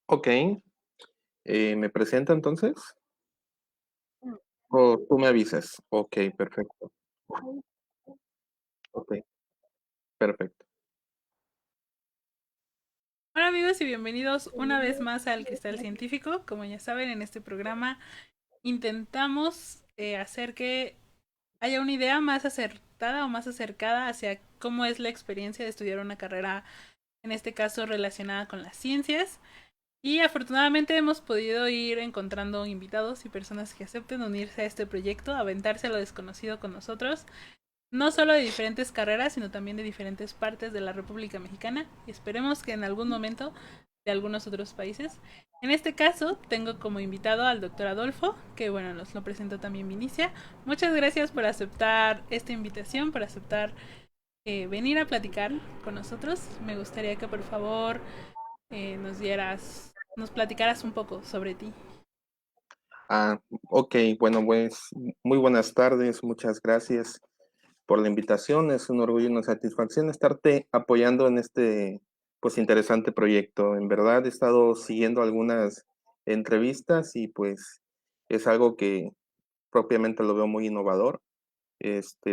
Ok, ¿me presenta entonces? O tú me avisas. Ok, perfecto. Ok, perfecto. Hola amigos y bienvenidos una vez más al Cristal Científico. Como ya saben, en este programa intentamos hacer que haya una idea más acertada o más acercada hacia cómo es la experiencia de estudiar una carrera, en este caso relacionada con las ciencias. Y afortunadamente hemos podido ir encontrando invitados y personas que acepten unirse a este proyecto, aventarse a lo desconocido con nosotros, no solo de diferentes carreras, sino también de diferentes partes de la República Mexicana, y esperemos que en algún momento de algunos otros países. En este caso, tengo como invitado al doctor Adolfo, que bueno, nos lo presentó también Vinicia. Muchas gracias por aceptar esta invitación, por aceptar venir a platicar con nosotros. Me gustaría que por favor nos platicaras un poco sobre ti. Ok, bueno, pues muy buenas tardes, muchas gracias por la invitación. Es un orgullo y una satisfacción estarte apoyando en este, pues, interesante proyecto. En verdad he estado siguiendo algunas entrevistas y pues es algo que propiamente lo veo muy innovador.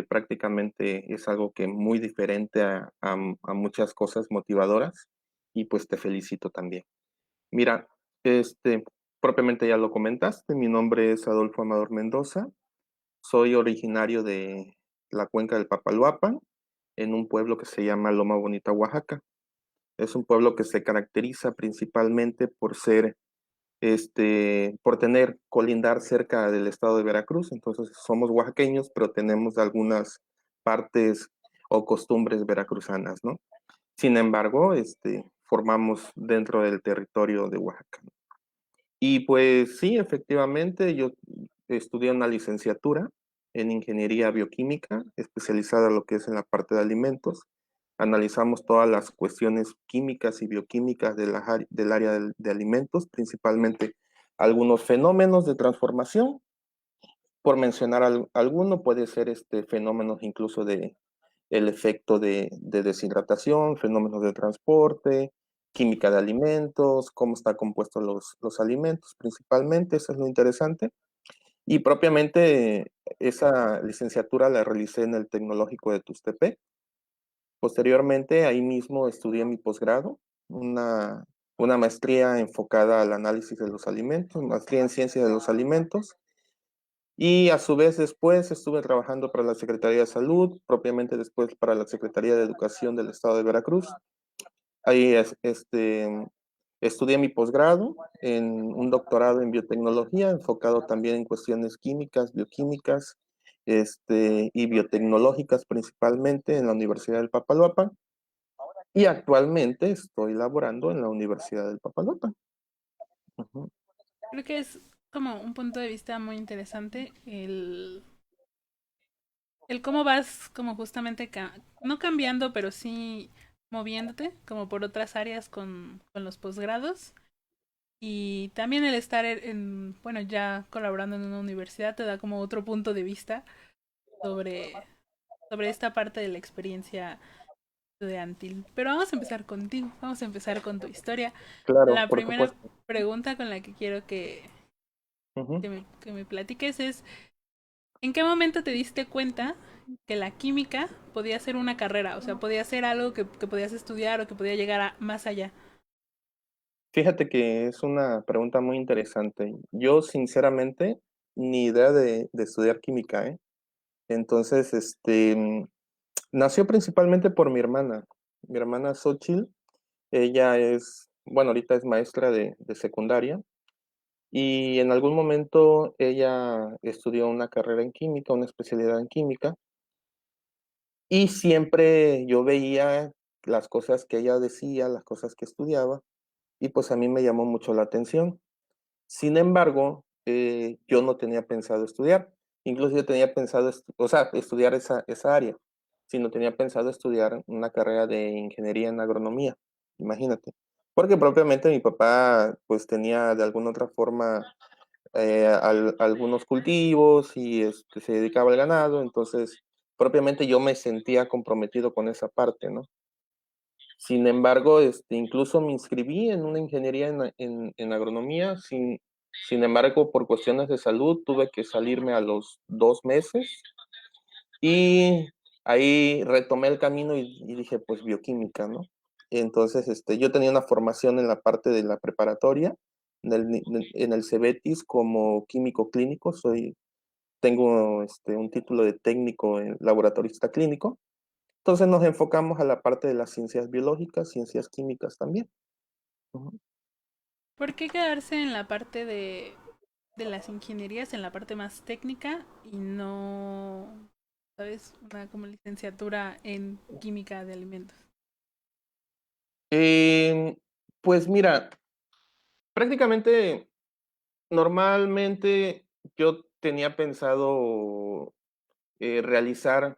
Prácticamente es algo que muy diferente a muchas cosas motivadoras y pues te felicito también. Mira, este, propiamente ya lo comentaste, mi nombre es Adolfo Amador Mendoza, soy originario de la cuenca del Papaloapan, en un pueblo que se llama Loma Bonita, Oaxaca. Es un pueblo que se caracteriza principalmente por ser, por tener colindar cerca del estado de Veracruz. Entonces somos oaxaqueños, pero tenemos algunas partes o costumbres veracruzanas, ¿no? Sin embargo, formamos dentro del territorio de Oaxaca. Y pues sí, efectivamente, yo estudié una licenciatura en ingeniería bioquímica, especializada en lo que es en la parte de alimentos. Analizamos todas las cuestiones químicas y bioquímicas del área de alimentos, principalmente algunos fenómenos de transformación. Por mencionar alguno, puede ser fenómenos incluso de el efecto de deshidratación, fenómenos de transporte, química de alimentos, cómo están compuestos los alimentos, principalmente, eso es lo interesante. Y propiamente esa licenciatura la realicé en el Tecnológico de Tuxtepec. Posteriormente, ahí mismo estudié mi posgrado, una maestría enfocada al análisis de los alimentos, maestría en ciencia de los alimentos. Y a su vez después estuve trabajando para la Secretaría de Salud, propiamente después para la Secretaría de Educación del Estado de Veracruz. Ahí estudié mi posgrado en un doctorado en biotecnología, enfocado también en cuestiones químicas, bioquímicas, y biotecnológicas principalmente en la Universidad del Papaloapan. Y actualmente estoy laborando en la Universidad del Papaloapan. Ujú. Creo que es como un punto de vista muy interesante el cómo vas como justamente, no cambiando, pero sí moviéndote como por otras áreas con los posgrados. Y también el estar bueno, ya colaborando en una universidad te da como otro punto de vista sobre, sobre esta parte de la experiencia estudiantil. Pero vamos a empezar contigo, vamos a empezar con tu historia. Claro, La por primera supuesto. pregunta con la que quiero Ujú. que me platiques es, ¿en qué momento te diste cuenta que la química podía ser una carrera? O sea, podía ser algo que podías estudiar o que podía llegar a más allá. Fíjate que es una pregunta muy interesante. Yo, sinceramente, ni idea de estudiar química, ¿eh? Entonces, nació principalmente por mi hermana Xochitl. Ella es, bueno, ahorita es maestra de secundaria y en algún momento ella estudió una carrera en química, una especialidad en química, y siempre yo veía las cosas que ella decía, las cosas que estudiaba, y pues a mí me llamó mucho la atención. Sin embargo, yo no tenía pensado estudiar. Incluso yo tenía pensado, o sea, estudiar esa área, sino tenía pensado estudiar una carrera de ingeniería en agronomía, imagínate. Porque propiamente mi papá, pues tenía de alguna otra forma algunos cultivos y se dedicaba al ganado, entonces propiamente yo me sentía comprometido con esa parte, ¿no? Sin embargo, incluso me inscribí en una ingeniería en agronomía, sin embargo, por cuestiones de salud tuve que salirme a los 2 meses y ahí retomé el camino y dije, pues bioquímica, ¿no? Entonces, yo tenía una formación en la parte de la preparatoria, en el CEBETIS como químico clínico, tengo un título de técnico en laboratorista clínico. Entonces nos enfocamos a la parte de las ciencias biológicas, ciencias químicas también. Ujú. ¿Por qué quedarse en la parte de las ingenierías, en la parte más técnica y no, sabes, una como licenciatura en química de alimentos? Em, pues mira, prácticamente, normalmente yo tenía pensado realizar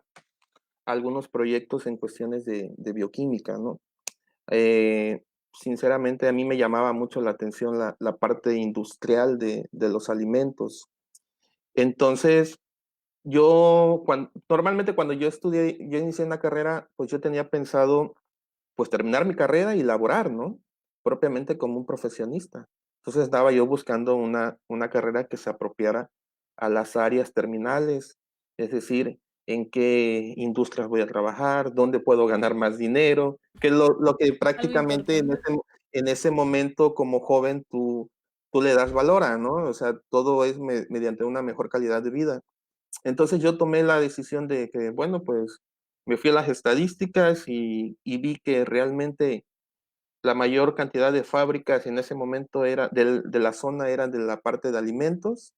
algunos proyectos en cuestiones de bioquímica, ¿no? Sinceramente, a mí me llamaba mucho la atención la parte industrial de los alimentos. Entonces, normalmente cuando yo inicié en la carrera, pues yo tenía pensado pues terminar mi carrera y laborar, ¿no? Propiamente como un profesionista. Entonces estaba yo buscando una carrera que se apropiara a las áreas terminales, es decir, en qué industrias voy a trabajar, dónde puedo ganar más dinero, que es lo que Algo prácticamente importante. en ese momento como joven tú le das valor a, ¿no? O sea, todo es mediante una mejor calidad de vida. Entonces yo tomé la decisión de que, bueno, pues me fui a las estadísticas y vi que realmente la mayor cantidad de fábricas en ese momento de la zona eran de la parte de alimentos.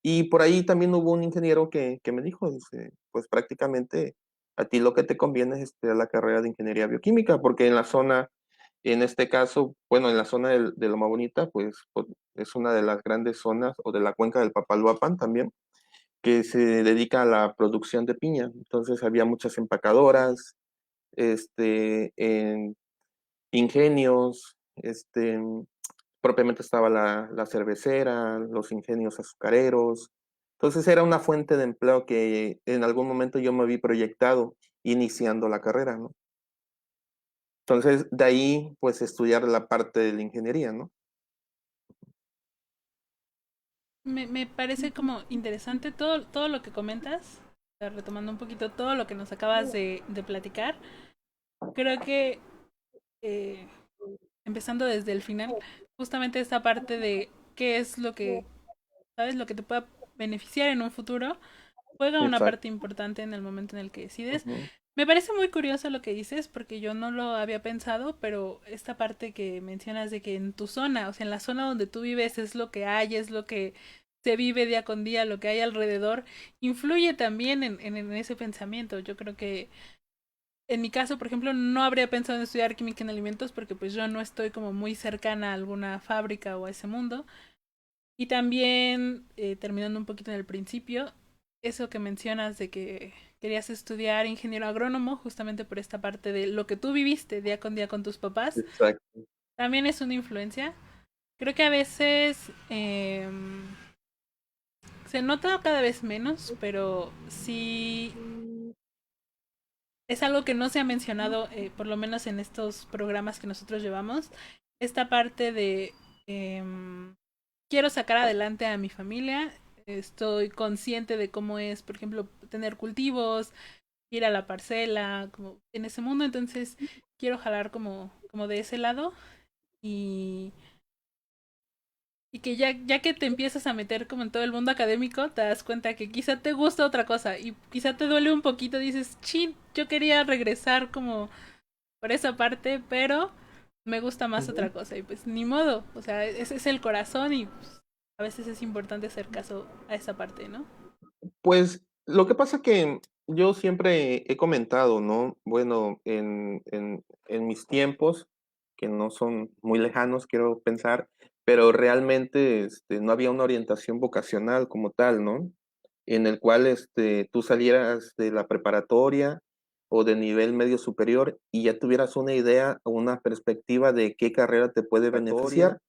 Y por ahí también hubo un ingeniero que me dijo, dice, pues prácticamente a ti lo que te conviene es estudiar la carrera de ingeniería bioquímica, porque en la zona, en este caso, bueno, en la zona de Loma Bonita, pues es una de las grandes zonas, o de la cuenca del Papaloapan también, que se dedica a la producción de piña. Entonces había muchas empacadoras, en ingenios, propiamente estaba la cervecera, los ingenios azucareros. Entonces era una fuente de empleo que en algún momento yo me vi proyectado iniciando la carrera, ¿no? Entonces de ahí pues estudiar la parte de la ingeniería, ¿no? Me parece como interesante todo lo que comentas, o sea, retomando un poquito todo lo que nos acabas de platicar. Creo que eh, empezando desde el final, justamente esta parte de qué es lo que, sabes, lo que te pueda beneficiar en un futuro, juega una Exacto. parte importante en el momento en el que decides. Ujú. Me parece muy curioso lo que dices, porque yo no lo había pensado, pero esta parte que mencionas de que en tu zona, o sea, en la zona donde tú vives es lo que hay, es lo que se vive día con día, lo que hay alrededor, influye también en ese pensamiento. Yo creo que en mi caso, por ejemplo, no habría pensado en estudiar química en alimentos porque pues yo no estoy como muy cercana a alguna fábrica o a ese mundo. Y también, terminando un poquito en el principio, eso que mencionas de que querías estudiar ingeniero agrónomo, justamente por esta parte de lo que tú viviste día con tus papás, Exacto. también es una influencia. Creo que a veces se nota cada vez menos, pero sí es algo que no se ha mencionado, por lo menos en estos programas que nosotros llevamos, esta parte de quiero sacar adelante a mi familia, estoy consciente de cómo es, por ejemplo, tener cultivos, ir a la parcela, como en ese mundo, entonces quiero jalar como de ese lado y, y que ya que te empiezas a meter como en todo el mundo académico, te das cuenta que quizá te gusta otra cosa y quizá te duele un poquito, dices, chin, yo quería regresar como por esa parte, pero me gusta más Ujú. otra cosa y pues ni modo, o sea, ese es el corazón y pues, a veces es importante hacer caso a esa parte, ¿no? Pues, lo que pasa que yo siempre he comentado, ¿no? Bueno, en mis tiempos, que no son muy lejanos, quiero pensar, pero realmente, no había una orientación vocacional como tal, ¿no? En el cual, tú salieras de la preparatoria o de nivel medio superior y ya tuvieras una idea o una perspectiva de qué carrera te puede beneficiar,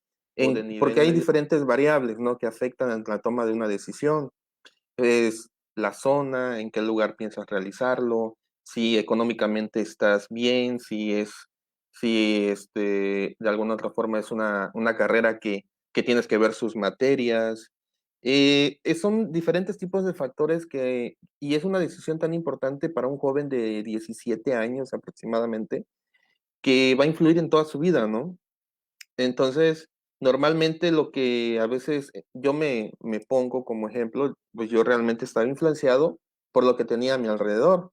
porque hay diferentes variables, ¿no? Que afectan en la toma de una decisión. Es la zona, en qué lugar piensas realizarlo, si económicamente estás bien, si de alguna otra forma es una carrera que tienes que ver sus materias. Son diferentes tipos de factores y es una decisión tan importante para un joven de 17 años aproximadamente, que va a influir en toda su vida, ¿no? Entonces, normalmente lo que a veces yo me pongo como ejemplo, pues yo realmente estaba influenciado por lo que tenía a mi alrededor.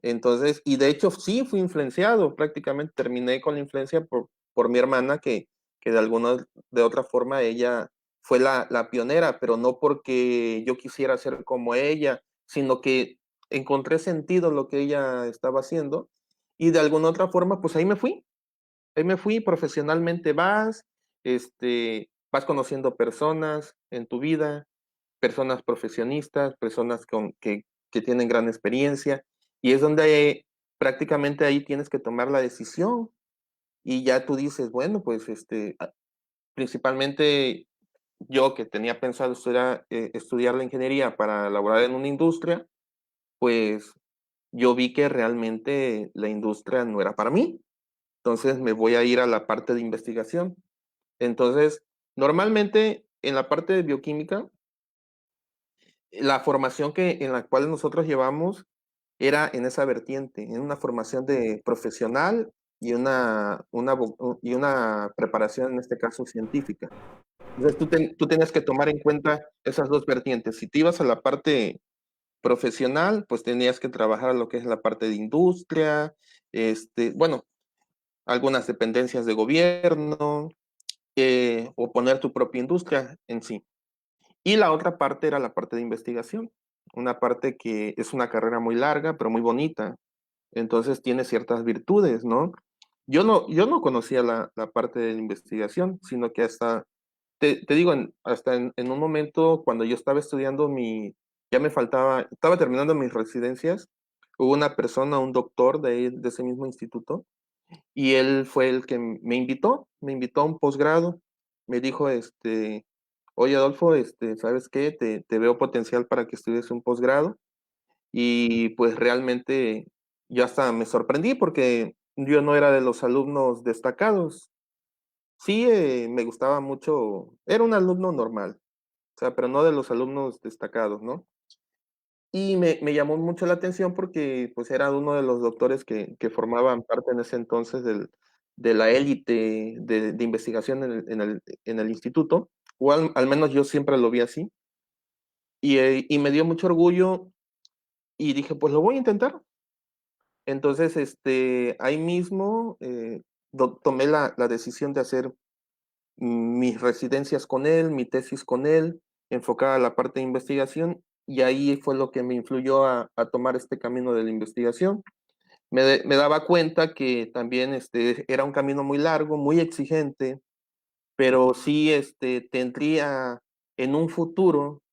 Entonces, y de hecho sí fui influenciado, prácticamente terminé con la influencia por mi hermana, que de alguna de otra forma ella fue la pionera, pero no porque yo quisiera ser como ella, sino que encontré sentido en lo que ella estaba haciendo y de alguna otra forma, pues ahí me fui, profesionalmente vas conociendo personas en tu vida, personas profesionistas, personas que tienen gran experiencia, y es donde prácticamente ahí tienes que tomar la decisión, y ya tú dices, bueno, pues principalmente yo que tenía pensado estudiar la ingeniería para laborar en una industria, pues yo vi que realmente la industria no era para mí. Entonces me voy a ir a la parte de investigación. Entonces, normalmente en la parte de bioquímica, la formación en la cual nosotros llevamos era en esa vertiente, en una formación de profesional y y una preparación, en este caso, científica. Entonces, tú tenías que tomar en cuenta esas dos vertientes. Si te ibas a la parte profesional, pues tenías que trabajar lo que es la parte de industria, bueno, algunas dependencias de gobierno, o poner tu propia industria en sí. Y la otra parte era la parte de investigación, una parte que es una carrera muy larga, pero muy bonita. Entonces tiene ciertas virtudes, ¿no? Yo no conocía la parte de la investigación, sino que te digo, hasta en un momento cuando yo estaba estudiando ya me faltaba, estaba terminando mis residencias, hubo una persona, un doctor de ese mismo instituto, y él fue el que me invitó a un posgrado. Me dijo, oye Adolfo, ¿sabes qué? Te veo potencial para que estudies un posgrado. Y pues realmente yo hasta me sorprendí porque yo no era de los alumnos destacados. Sí, me gustaba mucho, era un alumno normal, o sea, pero no de los alumnos destacados, ¿no? Y me llamó mucho la atención porque, pues, era uno de los doctores que formaban parte en ese entonces de la élite de investigación en el instituto, o al menos yo siempre lo vi así, y me dio mucho orgullo y dije: "Pues lo voy a intentar". Entonces, ahí mismo, tomé la decisión de hacer mis residencias con él, mi tesis con él, enfocada a la parte de investigación, y ahí fue lo que me influyó a tomar este camino de la investigación. Me daba cuenta que también era un camino muy largo, muy exigente, pero sí tendría en un futuro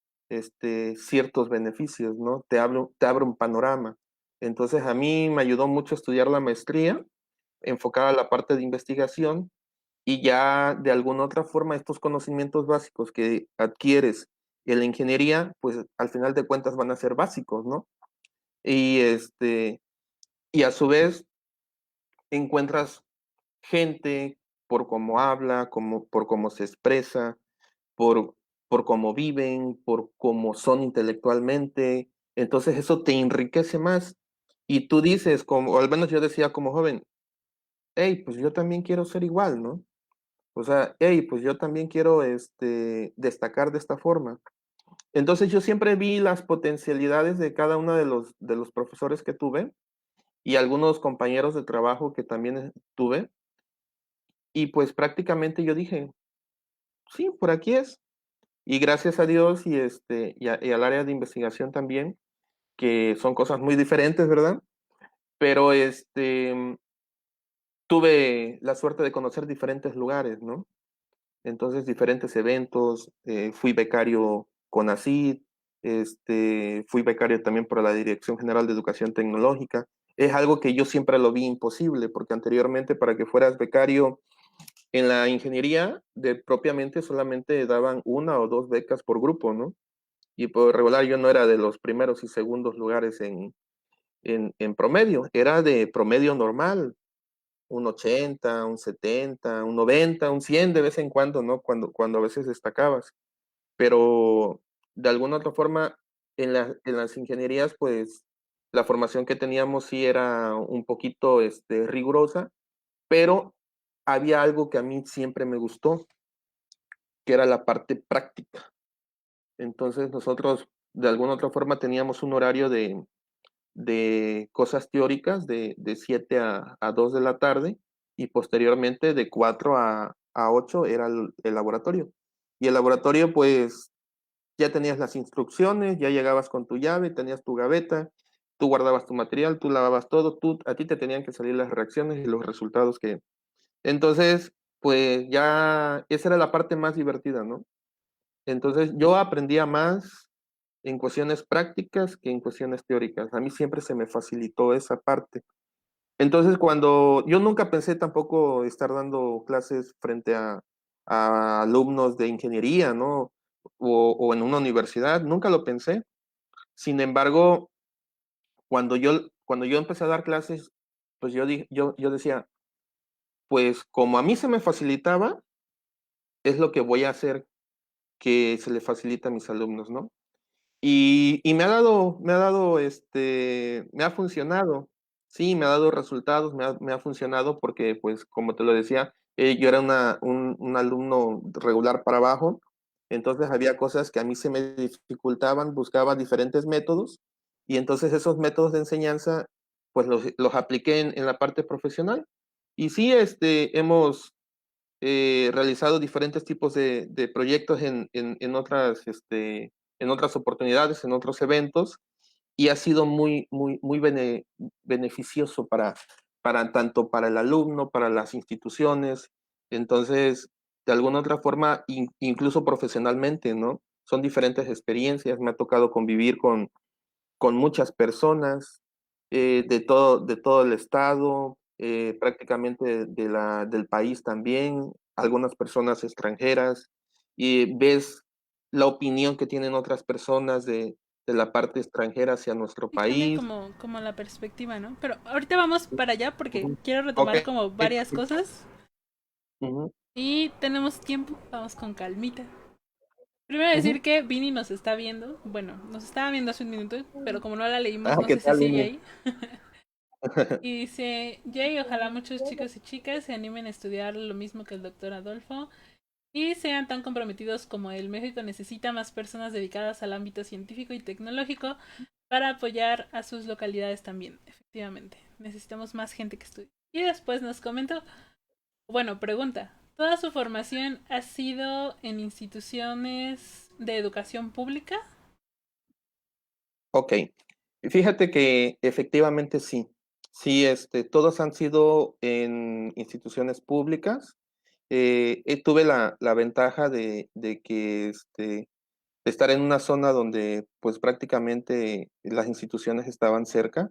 ciertos beneficios, ¿no? Te abre un panorama. Entonces, a mí me ayudó mucho estudiar la maestría, enfocada a la parte de investigación, y ya de alguna otra forma estos conocimientos básicos que adquieres en la ingeniería, pues al final de cuentas van a ser básicos, ¿no? Y, y a su vez encuentras gente por cómo habla, por cómo se expresa, por, por cómo viven, por cómo son intelectualmente. Entonces eso te enriquece más. Y tú dices, como, o al menos yo decía como joven, hey, pues yo también quiero ser igual, ¿no? O sea, hey, pues yo también quiero destacar de esta forma. Entonces yo siempre vi las potencialidades de cada uno de los profesores que tuve y algunos compañeros de trabajo que también tuve. Y pues prácticamente yo dije, sí, por aquí es. Y gracias a Dios y al área de investigación también, que son cosas muy diferentes, ¿verdad? Pero tuve la suerte de conocer diferentes lugares, ¿no? Entonces, diferentes eventos, fui becario con ACID, fui becario también por la Dirección General de Educación Tecnológica. Es algo que yo siempre lo vi imposible, porque anteriormente para que fueras becario en la ingeniería, propiamente solamente daban una o dos becas por grupo, ¿no? Y por regular yo no era de los primeros y segundos lugares en promedio, era de promedio normal, un 80, un 70, un 90, un 100 de vez en cuando, ¿no? Cuando a veces destacabas. Pero de alguna otra forma, en las ingenierías, pues la formación que teníamos sí era un poquito rigurosa, pero había algo que a mí siempre me gustó, que era la parte práctica. Entonces nosotros de alguna otra forma teníamos un horario de cosas teóricas de 7 a 2 de la tarde y posteriormente de 4 a 8 era el laboratorio. Y el laboratorio pues ya tenías las instrucciones, ya llegabas con tu llave, tenías tu gaveta, tú guardabas tu material, tú lavabas todo, a ti te tenían que salir las reacciones y los resultados que... Entonces, pues ya esa era la parte más divertida, ¿no? Entonces yo aprendía más en cuestiones prácticas que en cuestiones teóricas. A mí siempre se me facilitó esa parte. Entonces cuando yo nunca pensé tampoco estar dando clases frente a alumnos de ingeniería, ¿no? O en una universidad, nunca lo pensé. Sin embargo, cuando yo empecé a dar clases, pues yo decía, pues como a mí se me facilitaba, es lo que voy a hacer que se le facilita a mis alumnos, ¿no? Y me ha funcionado. Sí, me ha dado resultados, me ha funcionado porque, pues, como te lo decía, yo era un alumno regular para abajo, entonces había cosas que a mí se me dificultaban, buscaba diferentes métodos, y entonces esos métodos de enseñanza, pues, los apliqué en la parte profesional. Y sí, hemos realizado diferentes tipos de proyectos en otras oportunidades, en otros eventos, y ha sido muy beneficioso para tanto para el alumno, para las instituciones. Entonces, de alguna otra forma, incluso profesionalmente, ¿no? Son diferentes experiencias. Me ha tocado convivir con muchas personas de todo el estado, prácticamente del país también, algunas personas extranjeras, y ves la opinión que tienen otras personas de la parte extranjera hacia nuestro Y cambia país. como la perspectiva, ¿no? Pero ahorita vamos para allá porque Ujú. quiero Ok. retomar como varias cosas. Ujú, Y tenemos tiempo, vamos con calmita. Primero decir ujú. que Vini nos está viendo. Bueno, nos estaba viendo hace un minuto, pero como no la leímos, Ah, no ¿qué sé si tal, sigue Vini? ahí. Y dice, Jay, ojalá muchos chicos y chicas se animen a estudiar lo mismo que el doctor Adolfo y sean tan comprometidos como él. México necesita más personas dedicadas al ámbito científico y tecnológico para apoyar a sus localidades también. Efectivamente, necesitamos más gente que estudie. Y después nos comentó, bueno, pregunta, ¿toda su formación ha sido en instituciones de educación pública? Ok. Fíjate que efectivamente sí. Sí, todos han sido en instituciones públicas. Tuve la ventaja de que estar en una zona donde pues prácticamente las instituciones estaban cerca.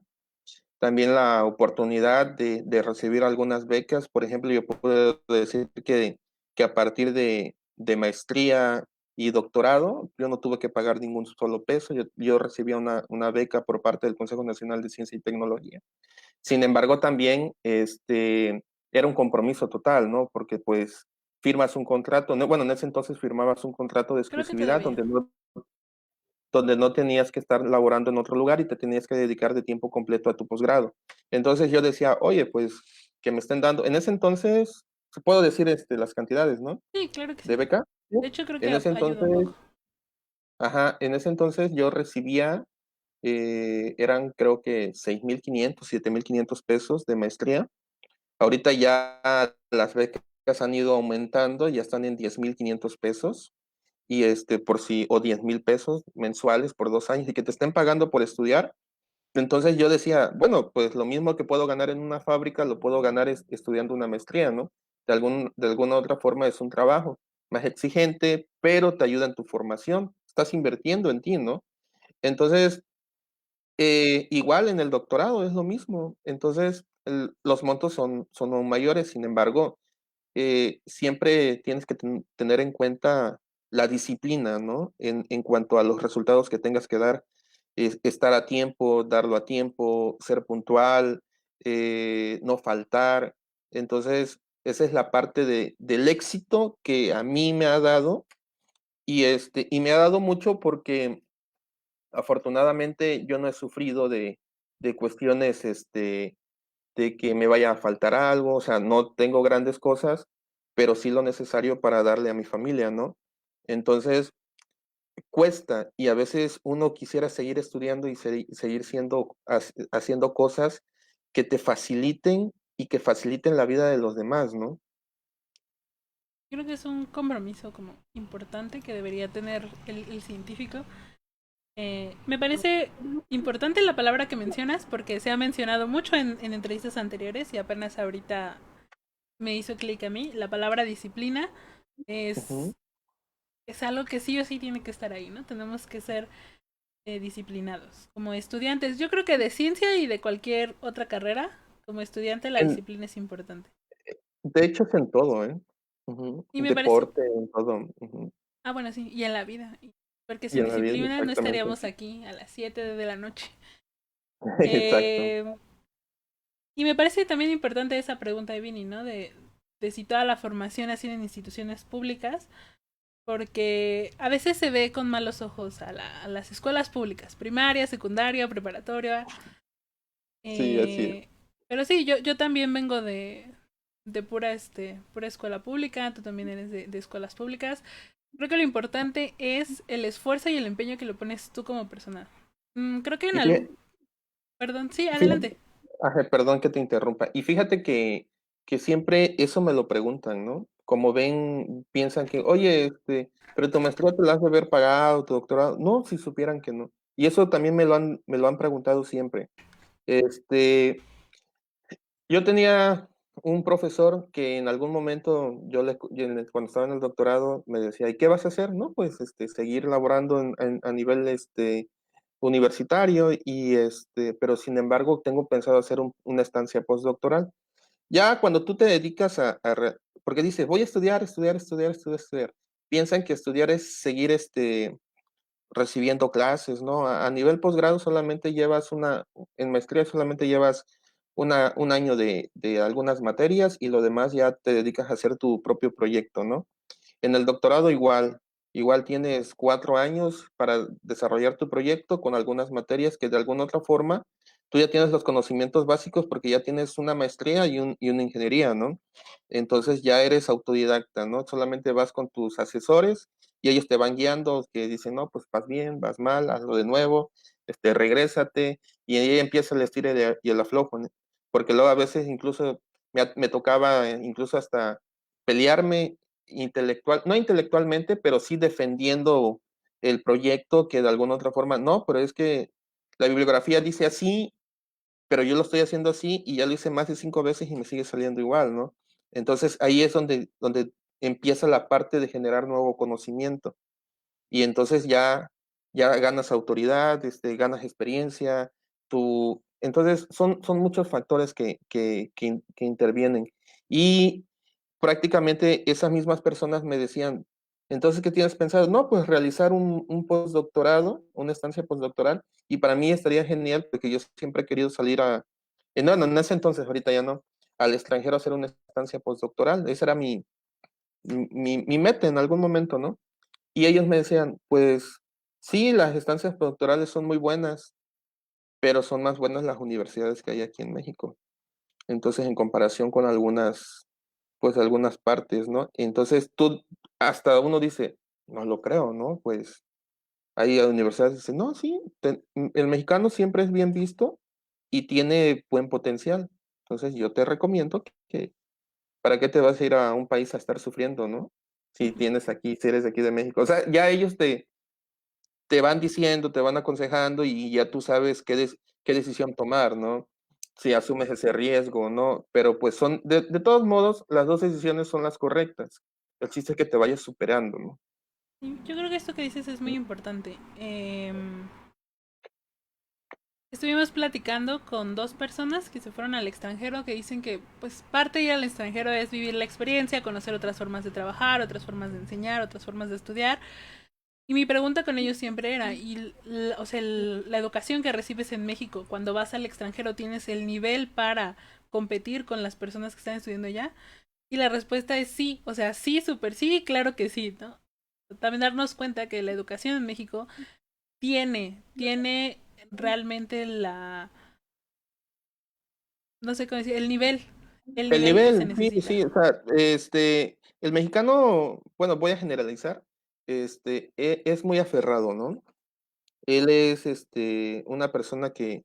También la oportunidad de recibir algunas becas. Por ejemplo, yo puedo decir que a partir de maestría y doctorado, yo no tuve que pagar ningún solo peso. Yo recibía una beca por parte del Consejo Nacional de Ciencia y Tecnología. Sin embargo, también era un compromiso total, ¿no? Porque pues firmas un contrato, no, bueno, en ese entonces firmabas un contrato de Creo que exclusividad todavía. donde no tenías que estar laborando en otro lugar y te tenías que dedicar de tiempo completo a tu posgrado. Entonces yo decía, oye, pues que me estén dando, en ese entonces, puedo decir las cantidades, ¿no? Sí, claro que De sí. beca. Sí. De hecho, creo que En ese ayuda entonces, un poco. ajá, en ese entonces yo recibía, eran creo que 6.500, 7.500 pesos de maestría. Ahorita ya las becas han ido aumentando, ya están en 10.500 pesos y por si, o 10.000 pesos mensuales por 2 años y que te estén pagando por estudiar. Entonces yo decía, bueno, pues lo mismo que puedo ganar en una fábrica, lo puedo ganar estudiando una maestría, ¿no? De alguna otra forma es un trabajo más exigente, pero te ayuda en tu formación, estás invirtiendo en ti, ¿no? Entonces, igual en el doctorado es lo mismo. Entonces, los montos son aún mayores. Sin embargo, siempre tienes que tener en cuenta la disciplina, ¿no? En cuanto a los resultados que tengas que dar, estar a tiempo, darlo a tiempo, ser puntual, no faltar. Entonces, esa es la parte del éxito que a mí me ha dado y me ha dado mucho porque afortunadamente yo no he sufrido de cuestiones, de que me vaya a faltar algo, o sea, no tengo grandes cosas, pero sí lo necesario para darle a mi familia, ¿no? Entonces, cuesta y a veces uno quisiera seguir estudiando y seguir haciendo cosas que te faciliten y que faciliten la vida de los demás, ¿no? Creo que es un compromiso como importante que debería tener el científico. Me parece importante la palabra que mencionas porque se ha mencionado mucho en entrevistas anteriores y apenas ahorita me hizo clic a mí. La palabra disciplina Ujú. es, es algo que sí o sí tiene que estar ahí, ¿no? Tenemos que ser disciplinados como estudiantes. Yo creo que de ciencia y de cualquier otra carrera, como estudiante la En, disciplina es importante. de hecho, es en todo, ¿eh? Ujú. Y me parece, Deporte, en todo. Ujú. ah, bueno, sí, y en la vida. Porque Y sin en la vida, disciplina no exactamente. estaríamos aquí a las 7 de la noche. Exacto. Eh, y me parece también importante esa pregunta de Vini, ¿no? De si toda la formación ha sido en instituciones públicas, porque a veces se ve con malos ojos a las escuelas públicas, primaria, secundaria, preparatoria. Sí, así es. Eh, pero sí, yo también vengo de pura, pura escuela pública, tú también eres de escuelas públicas. Creo que lo importante es el esfuerzo y el empeño que le pones tú como persona. Creo que en Y algún... Perdón, sí, fíjate, adelante. ajá, perdón que te interrumpa. Y fíjate que siempre eso me lo preguntan, ¿no? Como ven, piensan que, oye, pero tu maestría te la has de haber pagado, tu doctorado. No, si supieran que no. Y eso también me lo han preguntado siempre. Este, yo tenía un profesor que en algún momento cuando estaba en el doctorado me decía, ¿y qué vas a hacer? No, pues seguir laborando a nivel universitario pero sin embargo tengo pensado hacer una estancia postdoctoral. Ya cuando tú te dedicas porque dices, voy a estudiar, estudiar, estudiar, estudiar, estudiar, piensan que estudiar es seguir recibiendo clases, ¿no? A nivel posgrado solamente en maestría solamente llevas un año de algunas materias y lo demás ya te dedicas a hacer tu propio proyecto, ¿no? En el doctorado igual tienes 4 años para desarrollar tu proyecto con algunas materias que de alguna otra forma tú ya tienes los conocimientos básicos porque ya tienes una maestría y una ingeniería, ¿no? Entonces ya eres autodidacta, ¿no? Solamente vas con tus asesores y ellos te van guiando, que dicen, no, pues vas bien, vas mal, hazlo de nuevo, regrésate, y ahí empieza el estire y el aflojo, ¿no? Porque luego a veces incluso me tocaba incluso hasta pelearme no intelectualmente, pero sí defendiendo el proyecto que de alguna otra forma, no, pero es que la bibliografía dice así, pero yo lo estoy haciendo así y ya lo hice más de 5 veces y me sigue saliendo igual, ¿no? Entonces ahí es donde empieza la parte de generar nuevo conocimiento. y entonces ya ganas autoridad, ganas experiencia, entonces son muchos factores que intervienen. Y prácticamente esas mismas personas me decían, entonces, ¿qué tienes pensado? No, pues realizar un postdoctorado, una estancia postdoctoral, y para mí estaría genial porque yo siempre he querido salir no, en ese entonces, ahorita ya no, al extranjero a hacer una estancia postdoctoral. Esa era mi meta en algún momento, ¿no? Y ellos me decían, pues sí, las estancias postdoctorales son muy buenas, pero son más buenas las universidades que hay aquí en México. Entonces, en comparación con pues algunas partes, ¿no? Entonces, hasta uno dice, no lo creo, ¿no? Pues hay universidades que dicen, no, sí, el mexicano siempre es bien visto y tiene buen potencial. Entonces, yo te recomiendo que ¿para qué te vas a ir a un país a estar sufriendo, ¿no? Si tienes aquí, si eres de aquí de México. O sea, ya ellos te van diciendo, te van aconsejando y ya tú sabes qué decisión tomar, ¿no? Si asumes ese riesgo, ¿no? Pero pues de todos modos, las dos decisiones son las correctas. El chiste es que te vayas superando, ¿no? Yo creo que esto que dices es muy importante. Estuvimos platicando con dos personas que se fueron al extranjero que dicen que pues parte de ir al extranjero es vivir la experiencia, conocer otras formas de trabajar, otras formas de enseñar, otras formas de estudiar. Y mi pregunta con ellos siempre era, o sea, la educación que recibes en México, cuando vas al extranjero, ¿tienes el nivel para competir con las personas que están estudiando allá? Y la respuesta es sí, o sea, sí, súper sí, claro que sí, ¿no? También darnos cuenta que la educación en México tiene realmente no sé cómo decir, el El nivel que se nivel, sí, necesita. sí, o sea, el mexicano, bueno, voy a generalizar, es muy aferrado, ¿no? Él es una persona que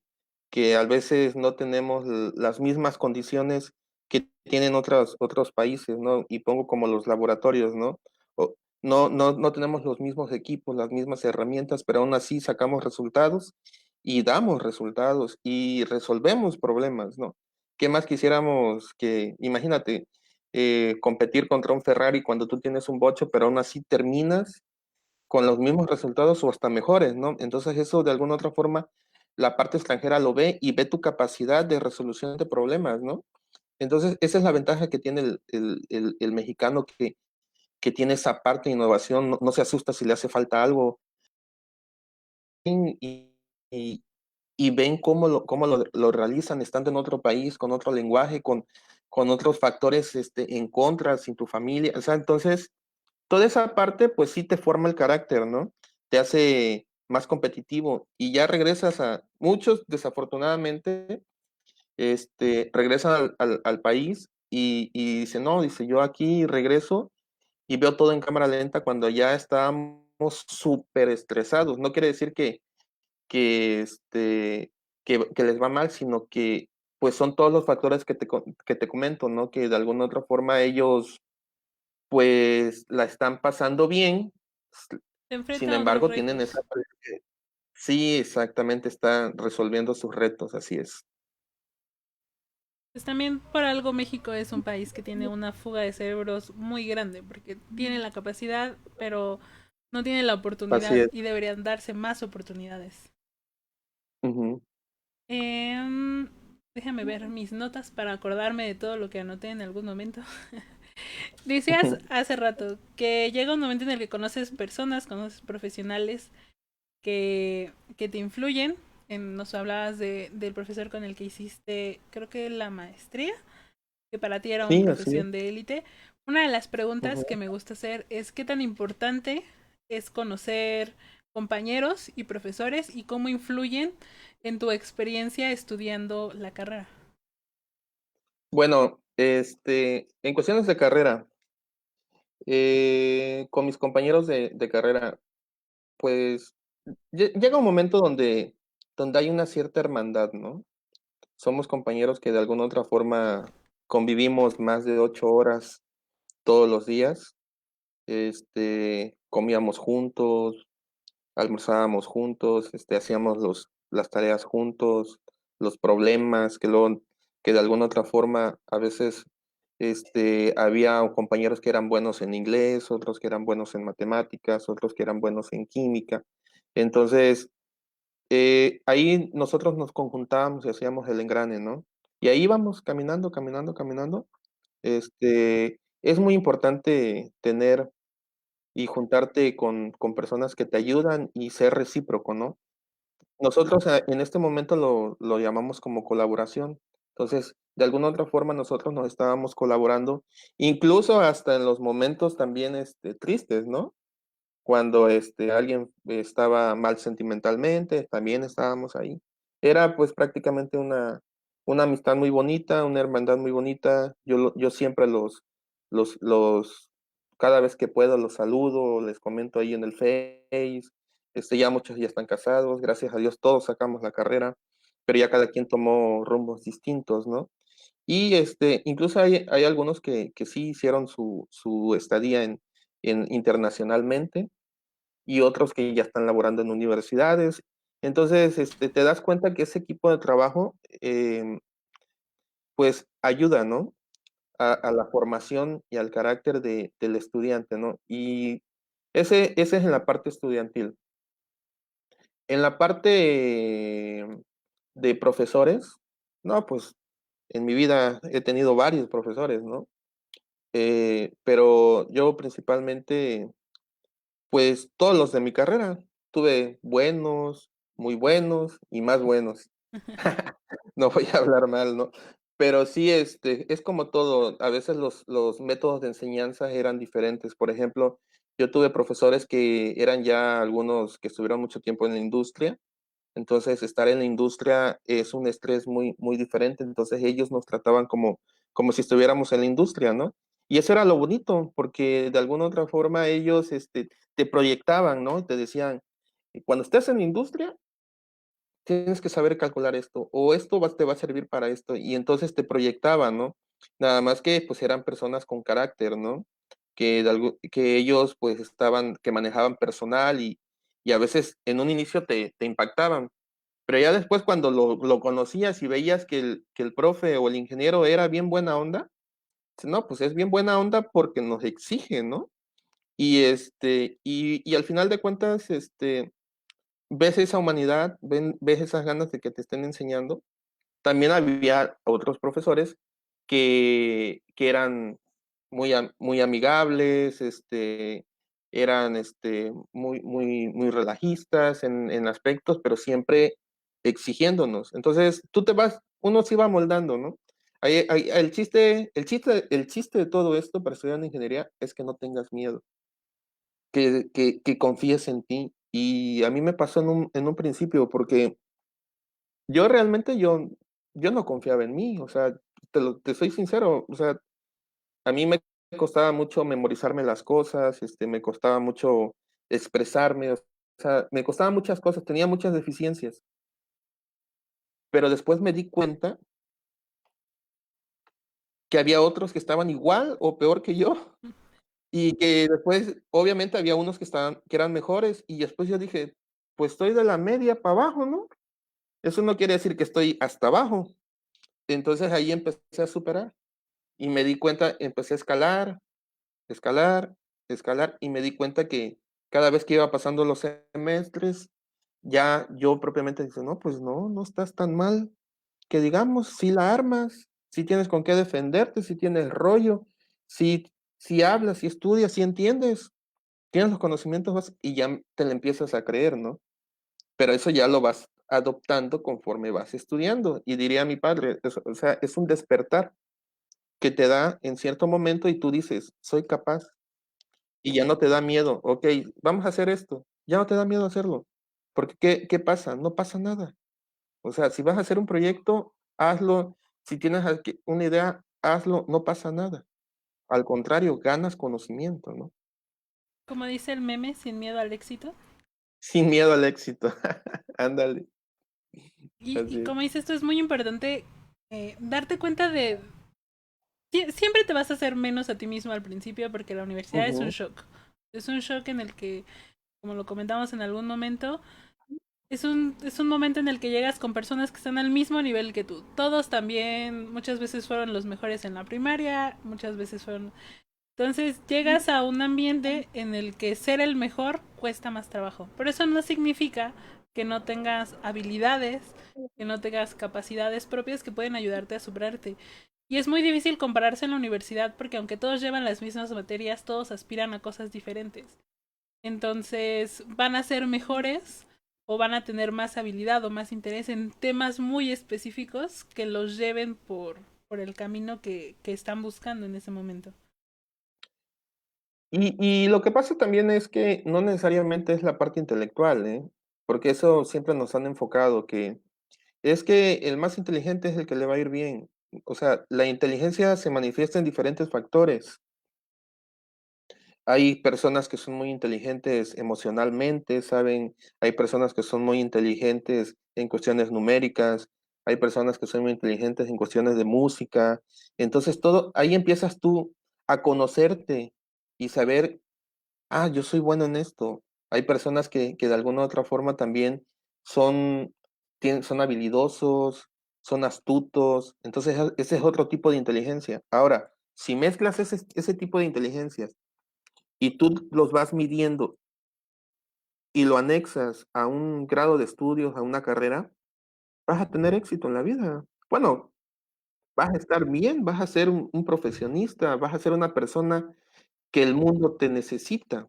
a veces no tenemos las mismas condiciones que tienen otros países, ¿no? Y pongo como los laboratorios, ¿no? No tenemos los mismos equipos, las mismas herramientas, pero aún así sacamos resultados y damos resultados y resolvemos problemas, ¿no? ¿Qué más quisiéramos imagínate, competir contra un Ferrari cuando tú tienes un bocho, pero aún así terminas con los mismos resultados o hasta mejores, ¿no? Entonces eso de alguna otra forma la parte extranjera lo ve y ve tu capacidad de resolución de problemas, ¿no? Entonces esa es la ventaja que tiene el mexicano que tiene esa parte de innovación, no se asusta si le hace falta algo y, y, y ven cómo lo realizan estando en otro país, con otro lenguaje, con otros factores en contra, sin tu familia, o sea, entonces toda esa parte, pues sí te forma el carácter, ¿no? Te hace más competitivo y ya regresas muchos desafortunadamente, regresan al país y dicen, no, dice, yo aquí regreso y veo todo en cámara lenta cuando ya estamos súper estresados. No quiere decir que, este, que les va mal, sino que pues son todos los factores que te comento, ¿no? Que de alguna otra forma ellos pues la están pasando bien, Se sin enfrentan a otros embargo, tienen retos. esa sí, exactamente, están resolviendo sus retos, así es. Pues también por algo México es un país que tiene una fuga de cerebros muy grande, porque tiene la capacidad, pero no tiene la Así oportunidad es. y deberían darse más oportunidades. Ujú. Em, Déjame ver mis notas para acordarme de todo lo que anoté en algún momento. Decías hace rato que llega un momento en el que conoces personas, conoces profesionales que te influyen. Nos hablabas del profesor con el que hiciste, creo que la maestría, que para ti era una Sí, así es. profesión de élite. Una de las preguntas que Ujú. me gusta hacer es qué tan importante es conocer compañeros y profesores y cómo influyen en tu experiencia estudiando la carrera. Bueno, en cuestiones de carrera, con mis compañeros de carrera, pues llega un momento donde hay una cierta hermandad, ¿no? Somos compañeros que de alguna otra forma convivimos más de 8 horas todos los días, comíamos juntos, almorzábamos juntos, hacíamos las tareas juntos, los problemas que de alguna otra forma a veces Había compañeros que eran buenos en inglés, otros que eran buenos en matemáticas, otros que eran buenos en química. Entonces, ahí nosotros nos conjuntábamos y hacíamos el engrane, ¿no? Y ahí íbamos caminando, caminando, caminando. Es muy importante tener y juntarte con personas que te ayudan y ser recíproco, ¿no? Nosotros en este momento lo llamamos como colaboración. Entonces, de alguna otra forma nosotros nos estábamos colaborando, incluso hasta en los momentos también tristes, ¿no? Cuando alguien estaba mal sentimentalmente, también estábamos ahí. Era pues prácticamente una amistad muy bonita, una hermandad muy bonita. Yo siempre cada vez que puedo los saludo, les comento ahí en el Face. Ya muchos ya están casados, gracias a Dios todos sacamos la carrera, pero ya cada quien tomó rumbos distintos, ¿no? Y incluso hay algunos que sí hicieron su estadía internacionalmente y otros que ya están laborando en universidades. Entonces, te das cuenta que ese equipo de trabajo, pues ayuda, ¿no? A la formación y al carácter del estudiante, ¿no? Y ese es en la parte estudiantil. En la parte de profesores, no, pues en mi vida he tenido varios profesores, ¿no? Pero yo principalmente pues todos los de mi carrera. Tuve buenos, muy buenos y más buenos. No voy a hablar mal, ¿no? Pero sí, es como todo. A veces los métodos de enseñanza eran diferentes. Por ejemplo, yo tuve profesores que eran ya algunos que estuvieron mucho tiempo en la industria. Entonces, estar en la industria es un estrés muy, muy diferente. Entonces, ellos nos trataban como si estuviéramos en la industria, ¿no? Y eso era lo bonito, porque de alguna otra forma ellos te proyectaban, ¿no? Te decían, cuando estés en la industria, tienes que saber calcular esto, o esto te va a servir para esto. Y entonces te proyectaban, ¿no? Nada más que pues eran personas con carácter, ¿no? Que ellos pues que manejaban personal y a veces en un inicio te impactaban, pero ya después cuando lo conocías y veías que el profe o el ingeniero era bien buena onda, no, pues es bien buena onda porque nos exige, ¿no? Y al final de cuentas, ves esa humanidad, ves esas ganas de que te estén enseñando. También había otros profesores que eran muy amigables, eran muy, muy, muy relajistas en aspectos, pero siempre exigiéndonos. Entonces, uno se va moldando, ¿no? El chiste de todo esto para estudiar ingeniería es que no tengas miedo, que confíes en ti. Y a mí me pasó en un principio, porque yo realmente yo no confiaba en mí, o sea, te soy sincero, o sea, a mí me costaba mucho memorizarme las cosas, me costaba mucho expresarme, o sea, me costaban muchas cosas, tenía muchas deficiencias, pero después me di cuenta que había otros que estaban igual o peor que yo, y que después, obviamente, había unos que eran mejores, y después yo dije, pues estoy de la media para abajo, ¿no? Eso no quiere decir que estoy hasta abajo. Entonces ahí empecé a superar. Y me di cuenta, empecé a escalar, escalar, escalar, y me di cuenta que cada vez que iba pasando los semestres, ya yo propiamente dije, no, pues no, no estás tan mal, que digamos, si la armas, si tienes con qué defenderte, si tienes rollo, si, si hablas, si estudias, si entiendes, tienes los conocimientos y ya te le empiezas a creer, ¿no? Pero eso ya lo vas adoptando conforme vas estudiando. Y diría mi padre, o sea, es un despertar que te da en cierto momento y tú dices, soy capaz. Y ya no te da miedo, ok, vamos a hacer esto. Ya no te da miedo hacerlo. Porque ¿qué pasa? No pasa nada. O sea, si vas a hacer un proyecto, hazlo. Si tienes una idea, hazlo. No pasa nada. Al contrario, ganas conocimiento, ¿no? Como dice el meme, sin miedo al éxito. Sin miedo al éxito. Ándale. Y Así es. como dices, esto es muy importante darte cuenta de... Siempre te vas a hacer menos a ti mismo al principio porque la universidad es un Ujú, shock. Es un shock en el que, como lo comentamos en algún momento, es un momento en el que llegas con personas que están al mismo nivel que tú. Todos también, muchas veces fueron los mejores en la primaria, muchas veces fueron... Entonces llegas a un ambiente en el que ser el mejor cuesta más trabajo. Pero eso no significa que no tengas habilidades, que no tengas capacidades propias que pueden ayudarte a superarte. Y es muy difícil compararse en la universidad porque aunque todos llevan las mismas materias, todos aspiran a cosas diferentes. Entonces van a ser mejores o van a tener más habilidad o más interés en temas muy específicos que los lleven por el camino que están buscando en ese momento. Y lo que pasa también es que no necesariamente es la parte intelectual, ¿eh? Porque eso siempre nos han enfocado, que es que el más inteligente es el que le va a ir bien. O sea, la inteligencia se manifiesta en diferentes factores. Hay personas que son muy inteligentes emocionalmente, ¿saben? Hay personas que son muy inteligentes en cuestiones numéricas, hay personas que son muy inteligentes en cuestiones de música. Entonces, todo, ahí empiezas tú a conocerte y saber, ah, yo soy bueno en esto. Hay personas que de alguna u otra forma también son, son habilidosos, son astutos. Entonces, ese es otro tipo de inteligencia. Ahora, si mezclas ese tipo de inteligencias y tú los vas midiendo y lo anexas a un grado de estudios, a una carrera, vas a tener éxito en la vida. Bueno, vas a estar bien, vas a ser un profesionista, vas a ser una persona que el mundo te necesita.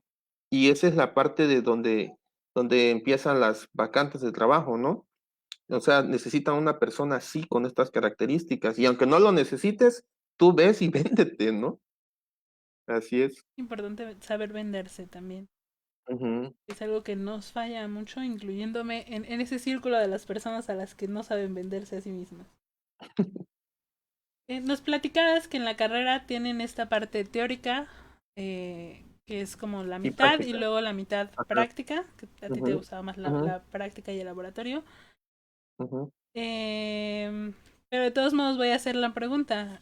Y esa es la parte de donde empiezan las vacantes de trabajo, ¿no? O sea, necesitan una persona así, con estas características. Y aunque no lo necesites, tú ves y véndete, ¿no? Así es. Importante saber venderse también. Ujú. Es algo que nos falla mucho, incluyéndome en ese círculo de las personas a las que no saben venderse a sí mismas. Nos platicabas que en la carrera tienen esta parte teórica, que es como la Y mitad, y práctica. luego la mitad Ajá. práctica, que a ti te Ujú, gustaba más ujú, la práctica y el laboratorio. ujú. Pero de todos modos voy a hacer la pregunta.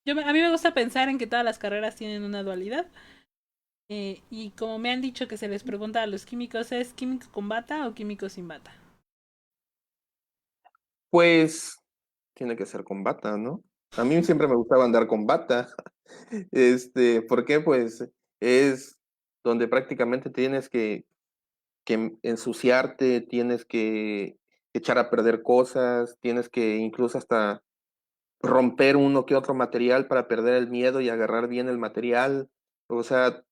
A mí me gusta pensar en que todas las carreras tienen una dualidad. Y como me han dicho que se les pregunta a los químicos, ¿es químico con bata o químico sin bata? Pues tiene que ser con bata, ¿no? A mí siempre me gustaba andar con bata. ¿Por qué? Pues es donde prácticamente tienes que ensuciarte, tienes que echar a perder cosas, tienes que incluso hasta romper uno que otro material para perder el miedo y agarrar bien el material. O sea,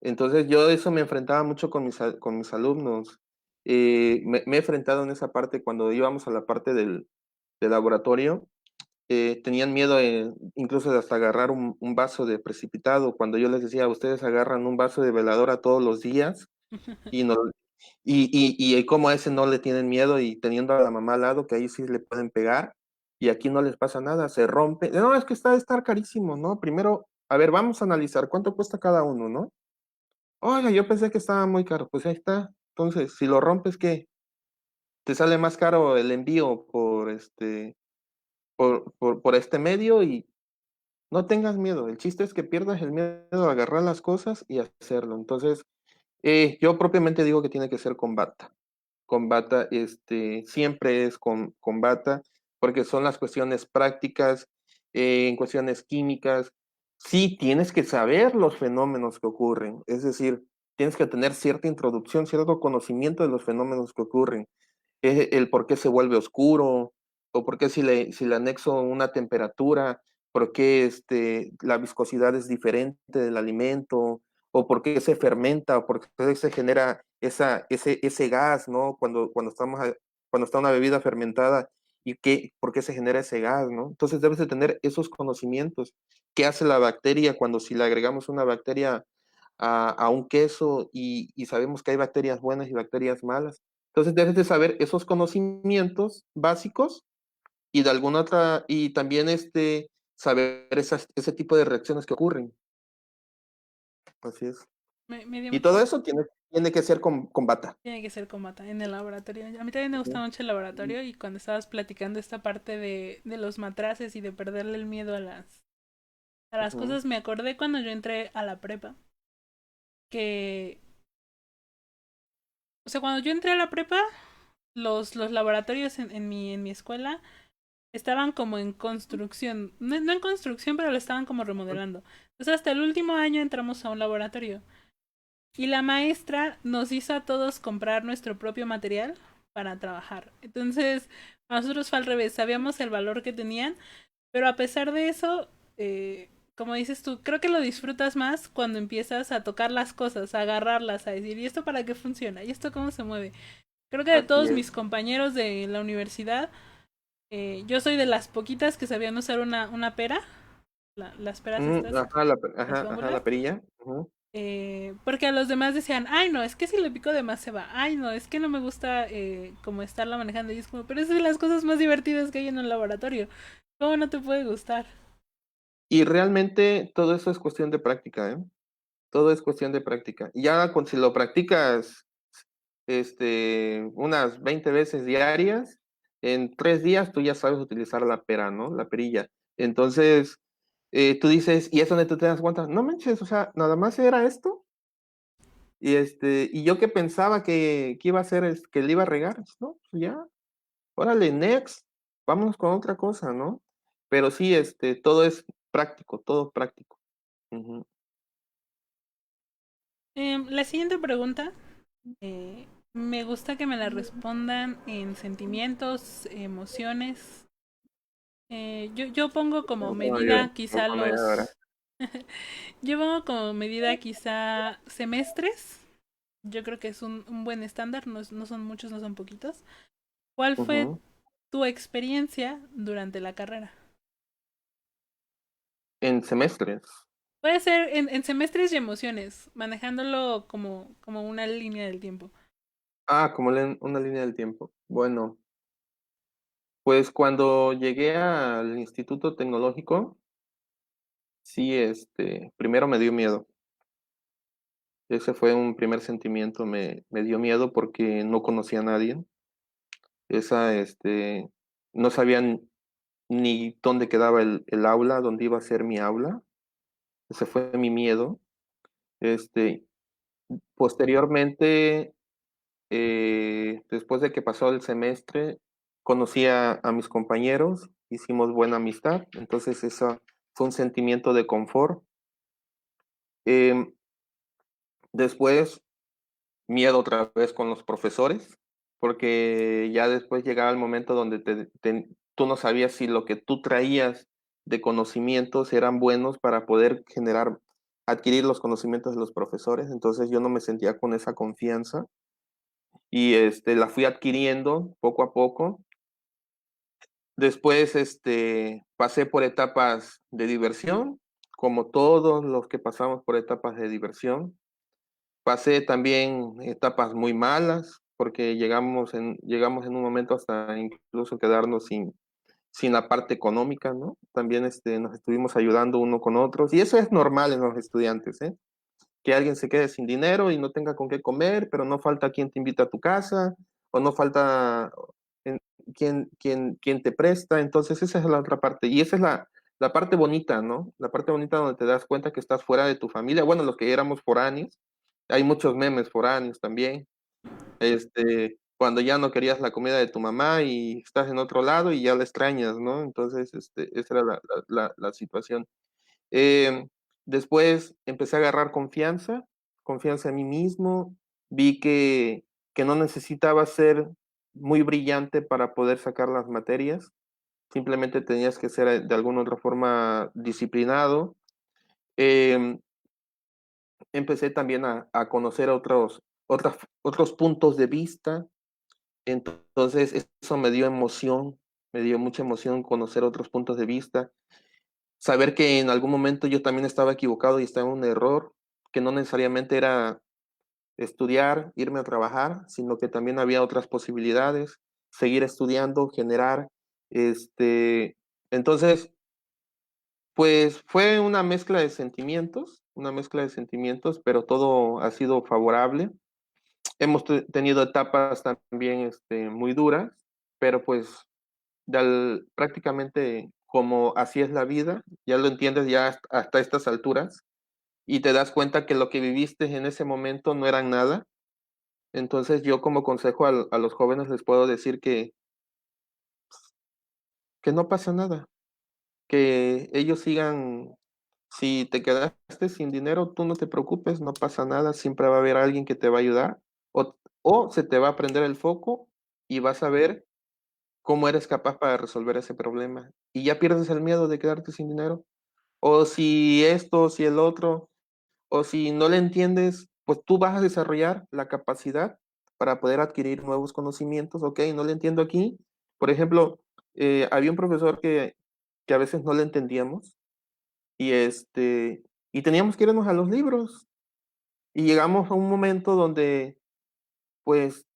entonces yo eso me enfrentaba mucho con con mis alumnos. Me he enfrentado en esa parte cuando íbamos a la parte del laboratorio. Tenían miedo incluso de hasta agarrar un vaso de precipitado. Cuando yo les decía, ustedes agarran un vaso de veladora todos los días y, no, y como a ese no le tienen miedo y teniendo a la mamá al lado, que ahí sí le pueden pegar y aquí no les pasa nada, se rompe. No, es que está de estar carísimo, ¿no? Primero, a ver, vamos a analizar cuánto cuesta cada uno, ¿no? Oiga, yo pensé que estaba muy caro, pues ahí está. Entonces, si lo rompes, ¿qué? Te sale más caro el envío por este medio y no tengas miedo. El chiste es que pierdas el miedo a agarrar las cosas y hacerlo. Entonces, yo propiamente digo que tiene que ser con bata. Con bata, siempre es con bata, porque son las cuestiones prácticas, en cuestiones químicas. Sí, tienes que saber los fenómenos que ocurren. Es decir, tienes que tener cierta introducción, cierto conocimiento de los fenómenos que ocurren el por qué se vuelve oscuro, o por qué si le anexo una temperatura, por qué la viscosidad es diferente del alimento, o por qué se fermenta, o por qué se genera ese gas, ¿no? Cuando está una bebida fermentada, y por qué se genera ese gas, ¿no? Entonces debes de tener esos conocimientos. ¿Qué hace la bacteria cuando si le agregamos una bacteria a un queso y sabemos que hay bacterias buenas y bacterias malas? Entonces debes de saber esos conocimientos básicos y de alguna otra, y también saber ese tipo de reacciones que ocurren. Así es. Me dio Y mucho todo gusto. eso tiene que ser con bata. Tiene que ser con bata en el laboratorio. A mí también me gusta mucho el laboratorio y cuando estabas platicando esta parte de los matraces y de perderle el miedo a las Ujú. cosas, me acordé cuando yo entré a la prepa que O sea, cuando yo entré a la prepa, los laboratorios en mi escuela estaban como en construcción. No, no en construcción, pero lo estaban como remodelando. Entonces hasta el último año entramos a un laboratorio. Y la maestra nos hizo a todos comprar nuestro propio material para trabajar. Entonces, a nosotros fue al revés, sabíamos el valor que tenían, pero a pesar de eso, como dices tú, creo que lo disfrutas más cuando empiezas a tocar las cosas, a agarrarlas, a decir, ¿y esto para qué funciona? ¿Y esto cómo se mueve? Creo que de Así todos es. mis compañeros de la universidad, yo soy de las poquitas que sabían usar una pera, las peras estas, las Ajá, góndolas. la perilla. Ujú. Porque a los demás decían, ay no, es que si le pico de más se va, ay no, es que no me gusta como estarla manejando y es como, pero es de las cosas más divertidas que hay en un laboratorio, ¿cómo no te puede gustar? Y realmente todo eso es cuestión de práctica, ¿eh? Todo es cuestión de práctica. Y ya si lo practicas unas 20 veces diarias, en 3 días tú ya sabes utilizar la pera, ¿no? La perilla. Entonces, tú dices, y es donde tú te das cuenta, no manches, o sea, nada más era esto. Y yo que pensaba que iba a ser, que le iba a regar, ¿no? Pues ya, órale, next, vámonos con otra cosa, ¿no? Pero sí, todo es práctico, todo práctico. Ujú. La siguiente pregunta, me gusta que me la respondan en sentimientos, emociones. Yo pongo como medida Vamos quizá a ver ahora. yo pongo como medida quizá semestres. Yo creo que es un buen estándar, no, no son muchos, no son poquitos. ¿Cuál fue Ujú. tu experiencia durante la carrera? En semestres. Puede ser en semestres y emociones, manejándolo como una línea del tiempo. Ah, como una línea del tiempo. Bueno, pues cuando llegué al Instituto Tecnológico, sí, primero me dio miedo. Ese fue un primer sentimiento, me dio miedo porque no conocía a nadie. No sabían ni dónde quedaba el aula, dónde iba a ser mi aula. Ese fue mi miedo. Este, Posteriormente, después de que pasó el semestre, conocí a mis compañeros, hicimos buena amistad, entonces eso fue un sentimiento de confort. Em, Después, miedo otra vez con los profesores, porque ya después llegaba el momento donde tú no sabías si lo que tú traías de conocimientos eran buenos para poder adquirir los conocimientos de los profesores, entonces yo no me sentía con esa confianza y la fui adquiriendo poco a poco. Después, pasé por etapas de diversión, como todos los que pasamos por etapas de diversión. Pasé también etapas muy malas, porque llegamos en un momento hasta incluso quedarnos sin la parte económica, ¿no? También nos estuvimos ayudando uno con otros, y eso es normal en los estudiantes, ¿eh? Que alguien se quede sin dinero y no tenga con qué comer, pero no falta quien te invita a tu casa, o no falta en- quien te presta. Entonces esa es la otra parte. Y esa es la parte bonita, ¿no? La parte bonita donde te das cuenta que estás fuera de tu familia. Bueno, los que éramos foráneos, hay muchos memes foráneos también. Cuando ya no querías la comida de tu mamá y estás en otro lado y ya la extrañas, ¿no? Entonces, esa era la situación. Eh, Después empecé a agarrar confianza, confianza en mí mismo. Vi que no necesitaba ser muy brillante para poder sacar las materias. Simplemente tenías que ser de alguna otra forma disciplinado. Eh, Empecé también a conocer otros puntos de vista. Entonces, eso me dio emoción, me dio mucha emoción conocer otros puntos de vista, saber que en algún momento yo también estaba equivocado y estaba en un error, que no necesariamente era estudiar, irme a trabajar, sino que también había otras posibilidades, seguir estudiando, generar, entonces, pues fue una mezcla de sentimientos, pero todo ha sido favorable. Hemos tenido etapas también, muy duras, pero pues prácticamente como así es la vida, ya lo entiendes ya hasta estas alturas y te das cuenta que lo que viviste en ese momento no era nada Entonces yo como consejo a los jóvenes les puedo decir que no pasa nada, que ellos sigan, si te quedaste sin dinero, tú no te preocupes, no pasa nada, siempre va a haber alguien que te va a ayudar, o se te va a prender el foco y vas a ver cómo eres capaz para resolver ese problema. Y ya pierdes el miedo de quedarte sin dinero. O si esto, si el otro, o si no le entiendes, pues tú vas a desarrollar la capacidad para poder adquirir nuevos conocimientos. Ok, no le entiendo aquí. Por ejemplo, había un profesor que a veces no le entendíamos y, y teníamos que irnos a los libros. Y llegamos a un momento donde, pues,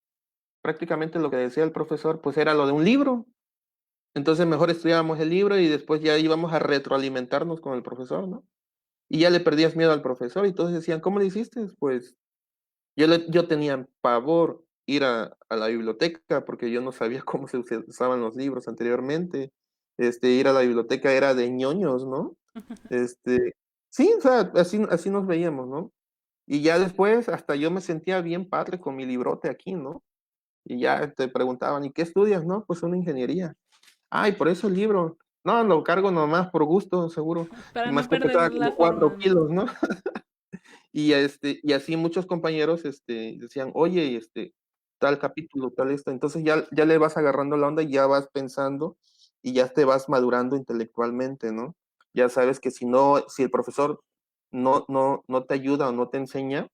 prácticamente lo que decía el profesor, pues era lo de un libro. Entonces mejor estudiábamos el libro y después ya íbamos a retroalimentarnos con el profesor, ¿no? Y ya le perdías miedo al profesor y todos decían, ¿cómo le hiciste? Pues yo tenía pavor ir a la biblioteca porque yo no sabía cómo se usaban los libros anteriormente. Ir a la biblioteca era de ñoños, ¿no? Este, sí, o sea, así nos veíamos, ¿no? Y ya después hasta yo me sentía bien padre con mi librote aquí, ¿no? Y ya te preguntaban, ¿y qué estudias? No, pues una ingeniería. Ay, por eso el libro. No, lo cargo nomás por gusto, seguro. Para Y no más que perder pesaba la como 4 forma, ¿no? kilos, ¿no? Y así muchos compañeros, decían, oye, tal capítulo, tal esto. Entonces ya le vas agarrando la onda y ya vas pensando y ya te vas madurando intelectualmente, ¿no? Ya sabes que si el profesor no te ayuda o no te enseña,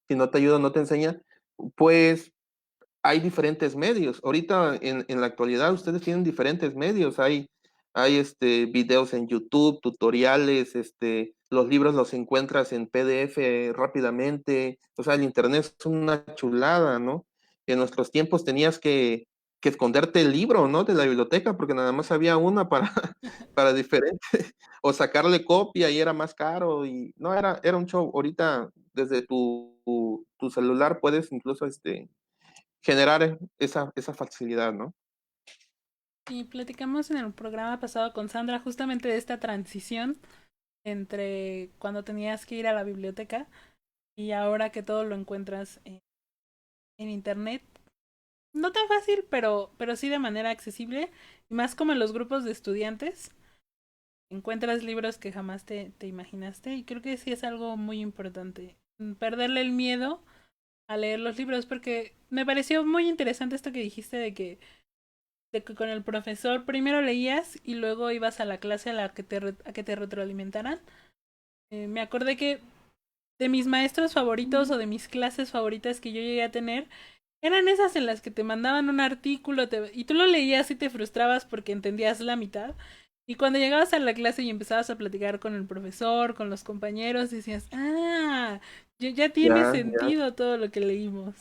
si no te ayuda o no te enseña, pues hay diferentes medios. Ahorita en la actualidad ustedes tienen diferentes medios. Hay videos en YouTube, tutoriales, los libros los encuentras en PDF rápidamente. O sea, el internet es una chulada, ¿no? En nuestros tiempos tenías que esconderte el libro, ¿no? De la biblioteca, porque nada más había una para, para diferente. O sacarle copia y era más caro. Y no, era un show. Ahorita, desde tu celular puedes incluso generar esa facilidad, ¿no? Y platicamos en el programa pasado con Sandra justamente de esta transición entre cuando tenías que ir a la biblioteca y ahora que todo lo encuentras en internet. No tan fácil, pero sí de manera accesible. Y más como en los grupos de estudiantes. Encuentras libros que jamás te imaginaste. Y creo que sí es algo muy importante. Perderle el miedo a leer los libros. Porque me pareció muy interesante esto que dijiste de que con el profesor primero leías y luego ibas a la clase a que te retroalimentaran. Me acordé que de mis maestros favoritos o de mis clases favoritas que yo llegué a tener eran esas en las que te mandaban un artículo y tú lo leías y te frustrabas porque entendías la mitad. Y cuando llegabas a la clase y empezabas a platicar con el profesor, con los compañeros, decías, ah, ya tiene Ya, ya. sentido todo lo que leímos.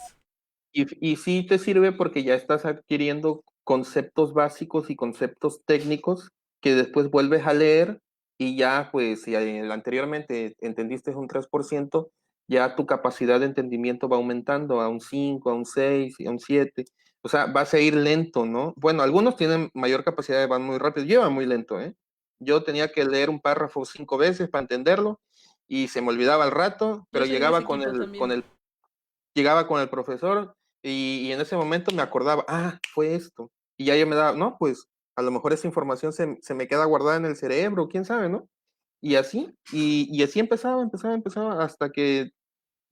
Y sí te sirve porque ya estás adquiriendo conceptos básicos y conceptos técnicos que después vuelves a leer y ya, pues, si anteriormente entendiste un 3%, ya tu capacidad de entendimiento va aumentando a un 5, a un 6, a un 7. O sea, vas a ir lento, ¿no? Bueno, algunos tienen mayor capacidad y van muy rápido. Yo iba muy lento, ¿eh? Yo tenía que leer un párrafo 5 veces para entenderlo y se me olvidaba al rato, Yo pero soy de ese llegaba equipo también. llegaba con el profesor y en ese momento me acordaba, fue esto. Y ya yo me daba, no, pues a lo mejor esa información se me queda guardada en el cerebro, quién sabe, ¿no? Y así empezaba, hasta que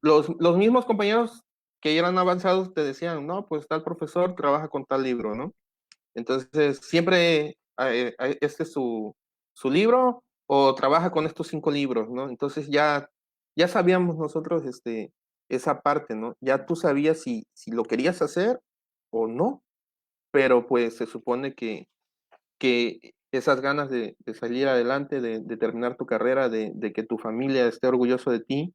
los mismos compañeros que eran avanzados te decían, no, pues tal profesor trabaja con tal libro, ¿no? Entonces, siempre este es su libro o trabaja con estos 5 libros, ¿no? Entonces ya sabíamos nosotros esa parte, ¿no? Ya tú sabías si lo querías hacer o no, pero pues se supone que esas ganas de salir adelante, de terminar tu carrera, de que tu familia esté orgulloso de ti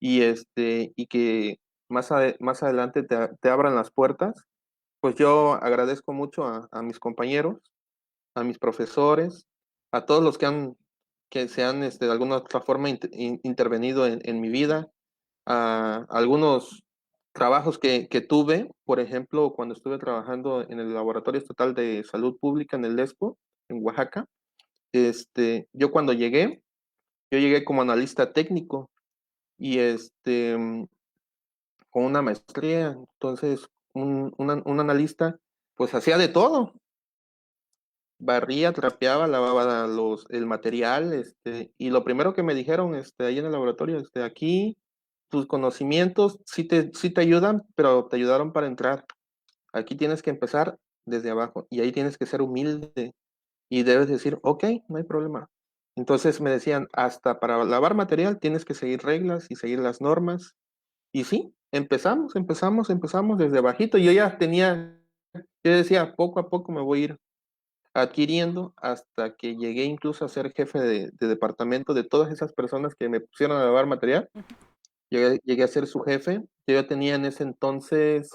y que más adelante te abran las puertas, pues yo agradezco mucho a mis compañeros, a mis profesores, a todos los que se han de alguna otra forma intervenido en mi vida, a algunos trabajos que tuve, por ejemplo, cuando estuve trabajando en el Laboratorio Estatal de Salud Pública en el LESPO, en Oaxaca, yo cuando yo llegué como analista técnico y con una maestría. Entonces, un analista, pues hacía de todo. Barría, trapeaba, lavaba el material, y lo primero que me dijeron, ahí en el laboratorio, aquí tus conocimientos sí te ayudan, pero te ayudaron para entrar. Aquí tienes que empezar desde abajo y ahí tienes que ser humilde y debes decir, ok, no hay problema. Entonces me decían, hasta para lavar material tienes que seguir reglas y seguir las normas. Y sí, empezamos desde bajito. Yo ya tenía, yo decía, poco a poco me voy a ir adquiriendo hasta que llegué incluso a ser jefe de departamento de todas esas personas que me pusieron a lavar material. Llegué a ser su jefe. Yo ya tenía en ese entonces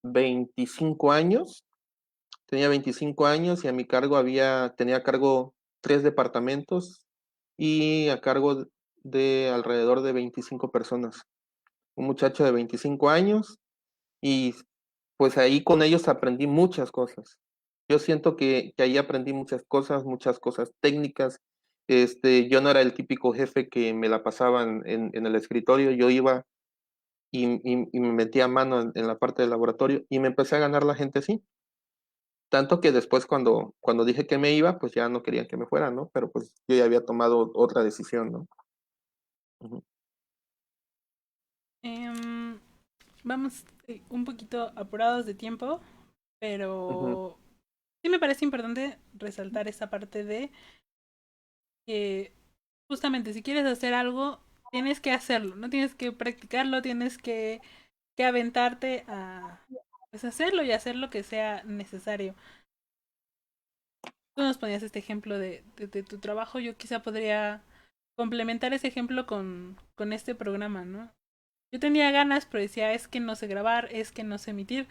25 años. Tenía 25 años y a mi cargo tenía a cargo 3 departamentos y a cargo de alrededor de 25 personas. Un muchacho de 25 años y pues ahí con ellos aprendí muchas cosas. Yo siento que ahí aprendí muchas cosas técnicas. Yo no era el típico jefe que me la pasaba en el escritorio, yo iba y me metía mano en la parte del laboratorio y me empecé a ganar la gente así. Tanto que después cuando dije que me iba, pues ya no querían que me fuera, ¿no? Pero pues yo ya había tomado otra decisión, ¿no? Ujú, Em, vamos un poquito apurados de tiempo, ujú, pero sí me parece importante resaltar esa parte de que justamente si quieres hacer algo, tienes que hacerlo, no tienes que practicarlo, tienes que aventarte a pues hacerlo y hacer lo que sea necesario. Tú nos ponías este ejemplo de tu trabajo, yo quizá podría complementar ese ejemplo con este programa, ¿no? Yo tenía ganas, pero decía, es que no sé grabar, es que no sé emitir.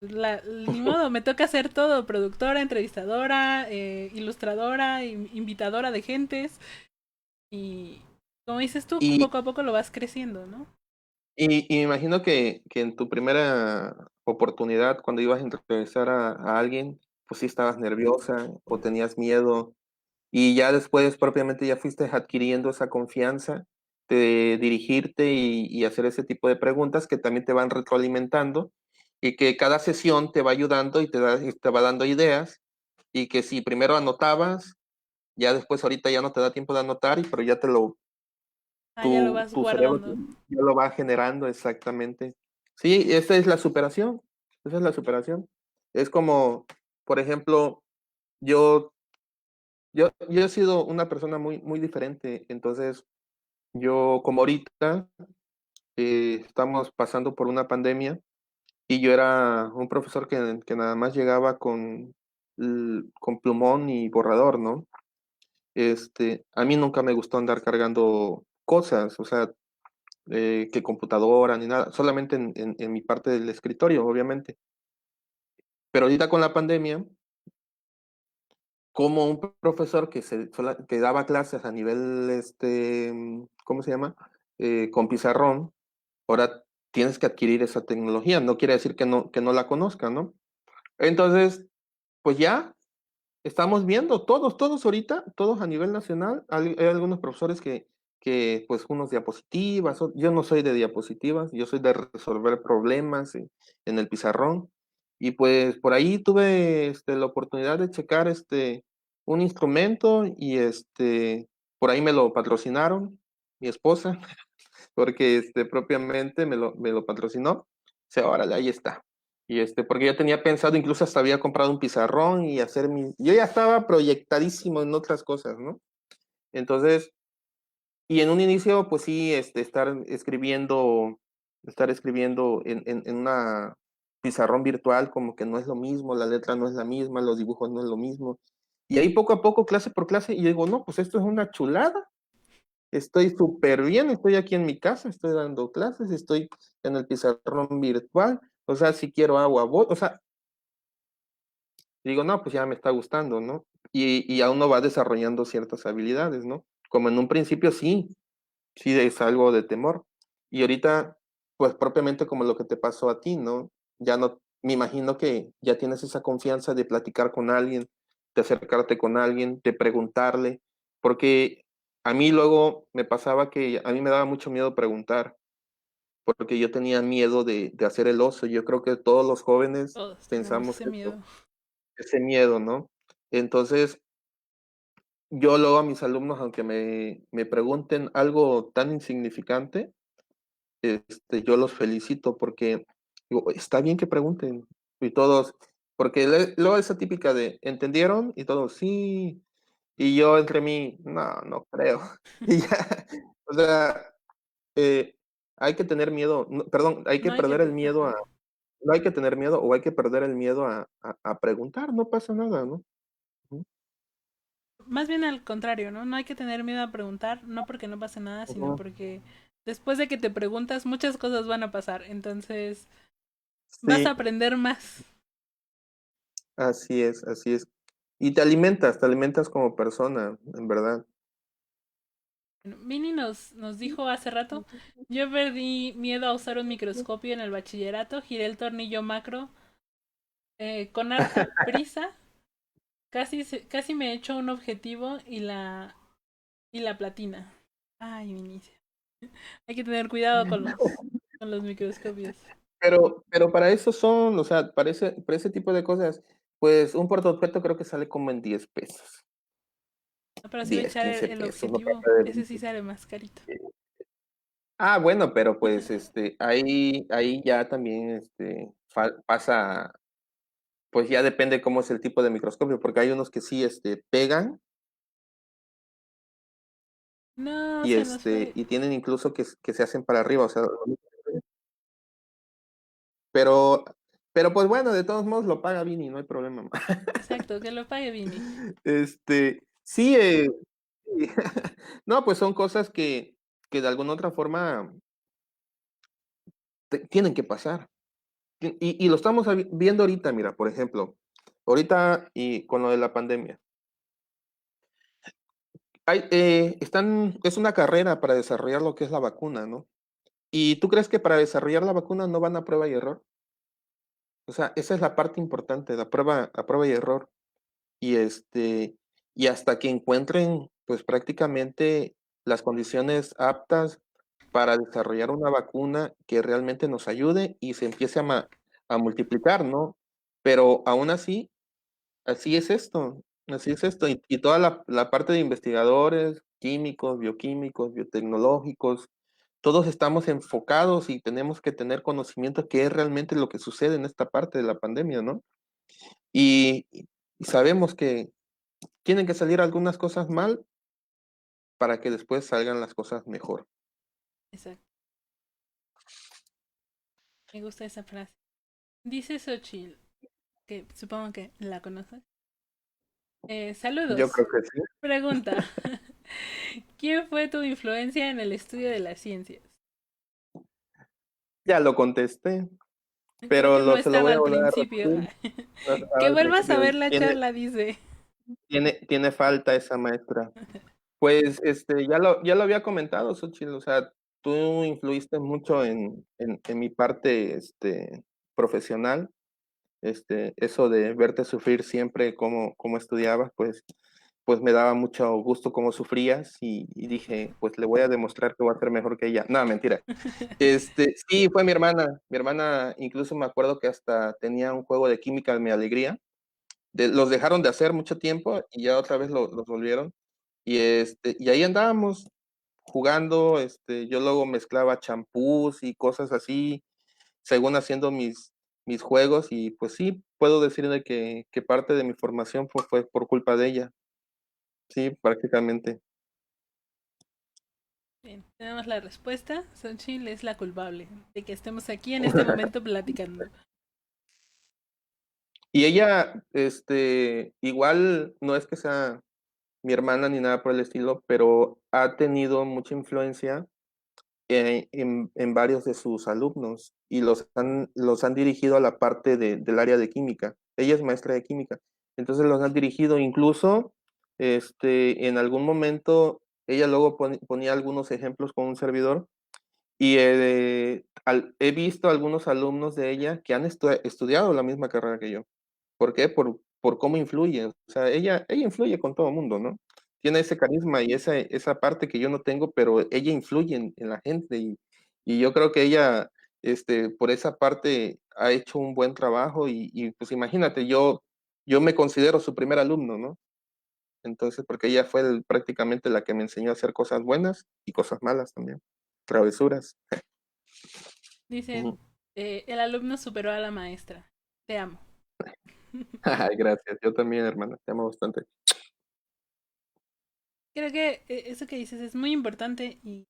Ni modo, me toca hacer todo, productora, entrevistadora, ilustradora, invitadora de gentes. Y como dices tú, Y, poco a poco lo vas creciendo, ¿no? y me imagino que en tu primera oportunidad, cuando ibas a entrevistar a alguien, pues sí estabas nerviosa o tenías miedo. Y ya después propiamente ya fuiste adquiriendo esa confianza de dirigirte y hacer ese tipo de preguntas que también te van retroalimentando y que cada sesión te va ayudando y te va dando ideas y que si primero anotabas, ya después ahorita ya no te da tiempo de anotar, pero ya Ah, ya lo vas tu cerebro guardando. ya lo va generando exactamente. Sí, esa es la superación, esa es la superación. Es como, por ejemplo, yo yo he sido una persona muy diferente, entonces yo como ahorita estamos pasando por una pandemia y yo era un profesor que nada más llegaba con plumón y borrador, ¿no? A mí nunca me gustó andar cargando cosas, o sea, que computadora ni nada, solamente en mi parte del escritorio, obviamente. Pero ahorita con la pandemia, como un profesor que daba clases a nivel, ¿cómo se llama? Con pizarrón, ahora tienes que adquirir esa tecnología. No quiere decir que no la conozcan, ¿no? Entonces, pues ya estamos viendo todos ahorita, todos a nivel nacional. Hay algunos profesores pues, unos diapositivas. Yo no soy de diapositivas, yo soy de resolver problemas en el pizarrón. Y pues por ahí tuve la oportunidad de checar un instrumento y por ahí me lo patrocinaron, mi esposa, porque propiamente me lo patrocinó. O sea, órale, ahí está. Y porque yo tenía pensado, incluso hasta había comprado un pizarrón y hacer yo ya estaba proyectadísimo en otras cosas, ¿no? Entonces, y en un inicio, pues sí, estar escribiendo en una pizarrón virtual, como que no es lo mismo, la letra no es la misma, los dibujos no es lo mismo. Y ahí poco a poco, clase por clase, y yo digo, no, pues esto es una chulada. Estoy súper bien, estoy aquí en mi casa, estoy dando clases, estoy en el pizarrón virtual, o sea, si quiero agua, voy, o sea, digo, no, pues ya me está gustando, ¿no? Y aún no va desarrollando ciertas habilidades, ¿no? Como en un principio sí es algo de temor. Y ahorita, pues propiamente como lo que te pasó a ti, ¿no? Ya no, me imagino que ya tienes esa confianza de platicar con alguien, de acercarte con alguien, de preguntarle, porque a mí luego me pasaba que a mí me daba mucho miedo preguntar. porque yo tenía miedo de hacer el oso. Yo creo que todos los jóvenes Todos tenemos pensamos ese eso, miedo. ese miedo, ¿no? Entonces, yo luego a mis alumnos, aunque me pregunten algo tan insignificante, yo los felicito porque digo, está bien que pregunten. Y todos, porque luego esa típica de, ¿entendieron? Y todos, sí. Y yo entre mí, no, no creo. Y ya, o sea, eh, hay que tener miedo, perdón, hay que No hay que... perder el miedo Ajá. a, no hay que tener miedo o hay que perder el miedo a preguntar, no pasa nada, ¿no? Ujú, Más bien al contrario, ¿no? No hay que tener miedo a preguntar, no porque no pase nada, sino ujú. porque después de que te preguntas muchas cosas van a pasar, entonces vas a Sí, aprender más. así es, así es. Y te alimentas como persona, en verdad. Bueno, Vini nos dijo hace rato, yo perdí miedo a usar un microscopio en el bachillerato, giré el tornillo macro con harta prisa, casi me echo un objetivo y la platina. Ay, Vinicia. Hay que tener cuidado con los microscopios. Pero para eso son, o sea, para ese tipo de cosas, pues un portaobjeto creo que sale como en 10 pesos, No, pero si voy a 10 echar 15 el pesos, no objetivo, pasa de ese 20. sí sale más carito. Ah, bueno, pero pues ahí ya también pasa, pues ya depende cómo es el tipo de microscopio, porque hay unos que sí pegan No, y se nos fue. y tienen incluso que se hacen para arriba, o sea, pero, pero pues bueno, de todos modos lo paga Vini, no hay problema. Exacto, que lo pague Vini. Sí, sí. No, pues son cosas que de alguna otra forma tienen que pasar. Y lo estamos viendo ahorita, mira, por ejemplo, ahorita y con lo de la pandemia. Es una carrera para desarrollar lo que es la vacuna, ¿no? ¿Y tú crees que para desarrollar la vacuna no van a prueba y error? O sea, esa es la parte importante, a prueba y error. Y y hasta que encuentren, pues prácticamente las condiciones aptas para desarrollar una vacuna que realmente nos ayude y se empiece a multiplicar, ¿no? Pero aún así, así es esto, y toda la parte de investigadores, químicos, bioquímicos, biotecnológicos, todos estamos enfocados y tenemos que tener conocimiento qué es realmente lo que sucede en esta parte de la pandemia, ¿no? Y sabemos que tienen que salir algunas cosas mal para que después salgan las cosas mejor. Exacto, me gusta esa frase. Dice Xochitl, que supongo que la conoces. Yo Saludos. creo que sí. Pregunta. ¿Quién fue tu influencia en el estudio de las ciencias? Ya lo contesté, Creo pero que no se lo estaba voy a al volver a principio. repetir. No estaba Que al vuelvas a principio. ver la charla, dice. Tiene falta esa maestra. Pues ya lo había comentado, Xochitl, o sea, tú influiste mucho en mi parte profesional, eso de verte sufrir siempre como estudiabas, pues me daba mucho gusto cómo sufrías y dije, pues le voy a demostrar que voy a ser mejor que ella. No, mentira. Sí, fue mi hermana incluso me acuerdo que hasta tenía un juego de química en Mi Alegría, los dejaron de hacer mucho tiempo y ya otra vez los volvieron, y ahí andábamos jugando, yo luego mezclaba champús y cosas así, según haciendo mis juegos, y pues sí, puedo decir de que parte de mi formación fue por culpa de ella, sí, prácticamente. Bien, tenemos la respuesta. Xochitl es la culpable de que estemos aquí en este momento platicando. Y ella, igual no es que sea mi hermana ni nada por el estilo, pero ha tenido mucha influencia en varios de sus alumnos y los han dirigido a la parte del área de química. Ella es maestra de química, entonces los han dirigido incluso, en algún momento, ella luego ponía algunos ejemplos con un servidor y he visto algunos alumnos de ella que han estudiado la misma carrera que yo. ¿Por qué? Por cómo influye. O sea, ella influye con todo el mundo, ¿no? Tiene ese carisma y esa parte que yo no tengo, pero ella influye en la gente Y yo creo que ella, por esa parte, ha hecho un buen trabajo pues imagínate, yo me considero su primer alumno, ¿no? Entonces, porque ella fue prácticamente la que me enseñó a hacer cosas buenas y cosas malas también, travesuras. Dicen, Ujú. el alumno superó a la maestra. Te amo. Ay, gracias, yo también, hermana, te amo bastante. Creo que eso que dices es muy importante y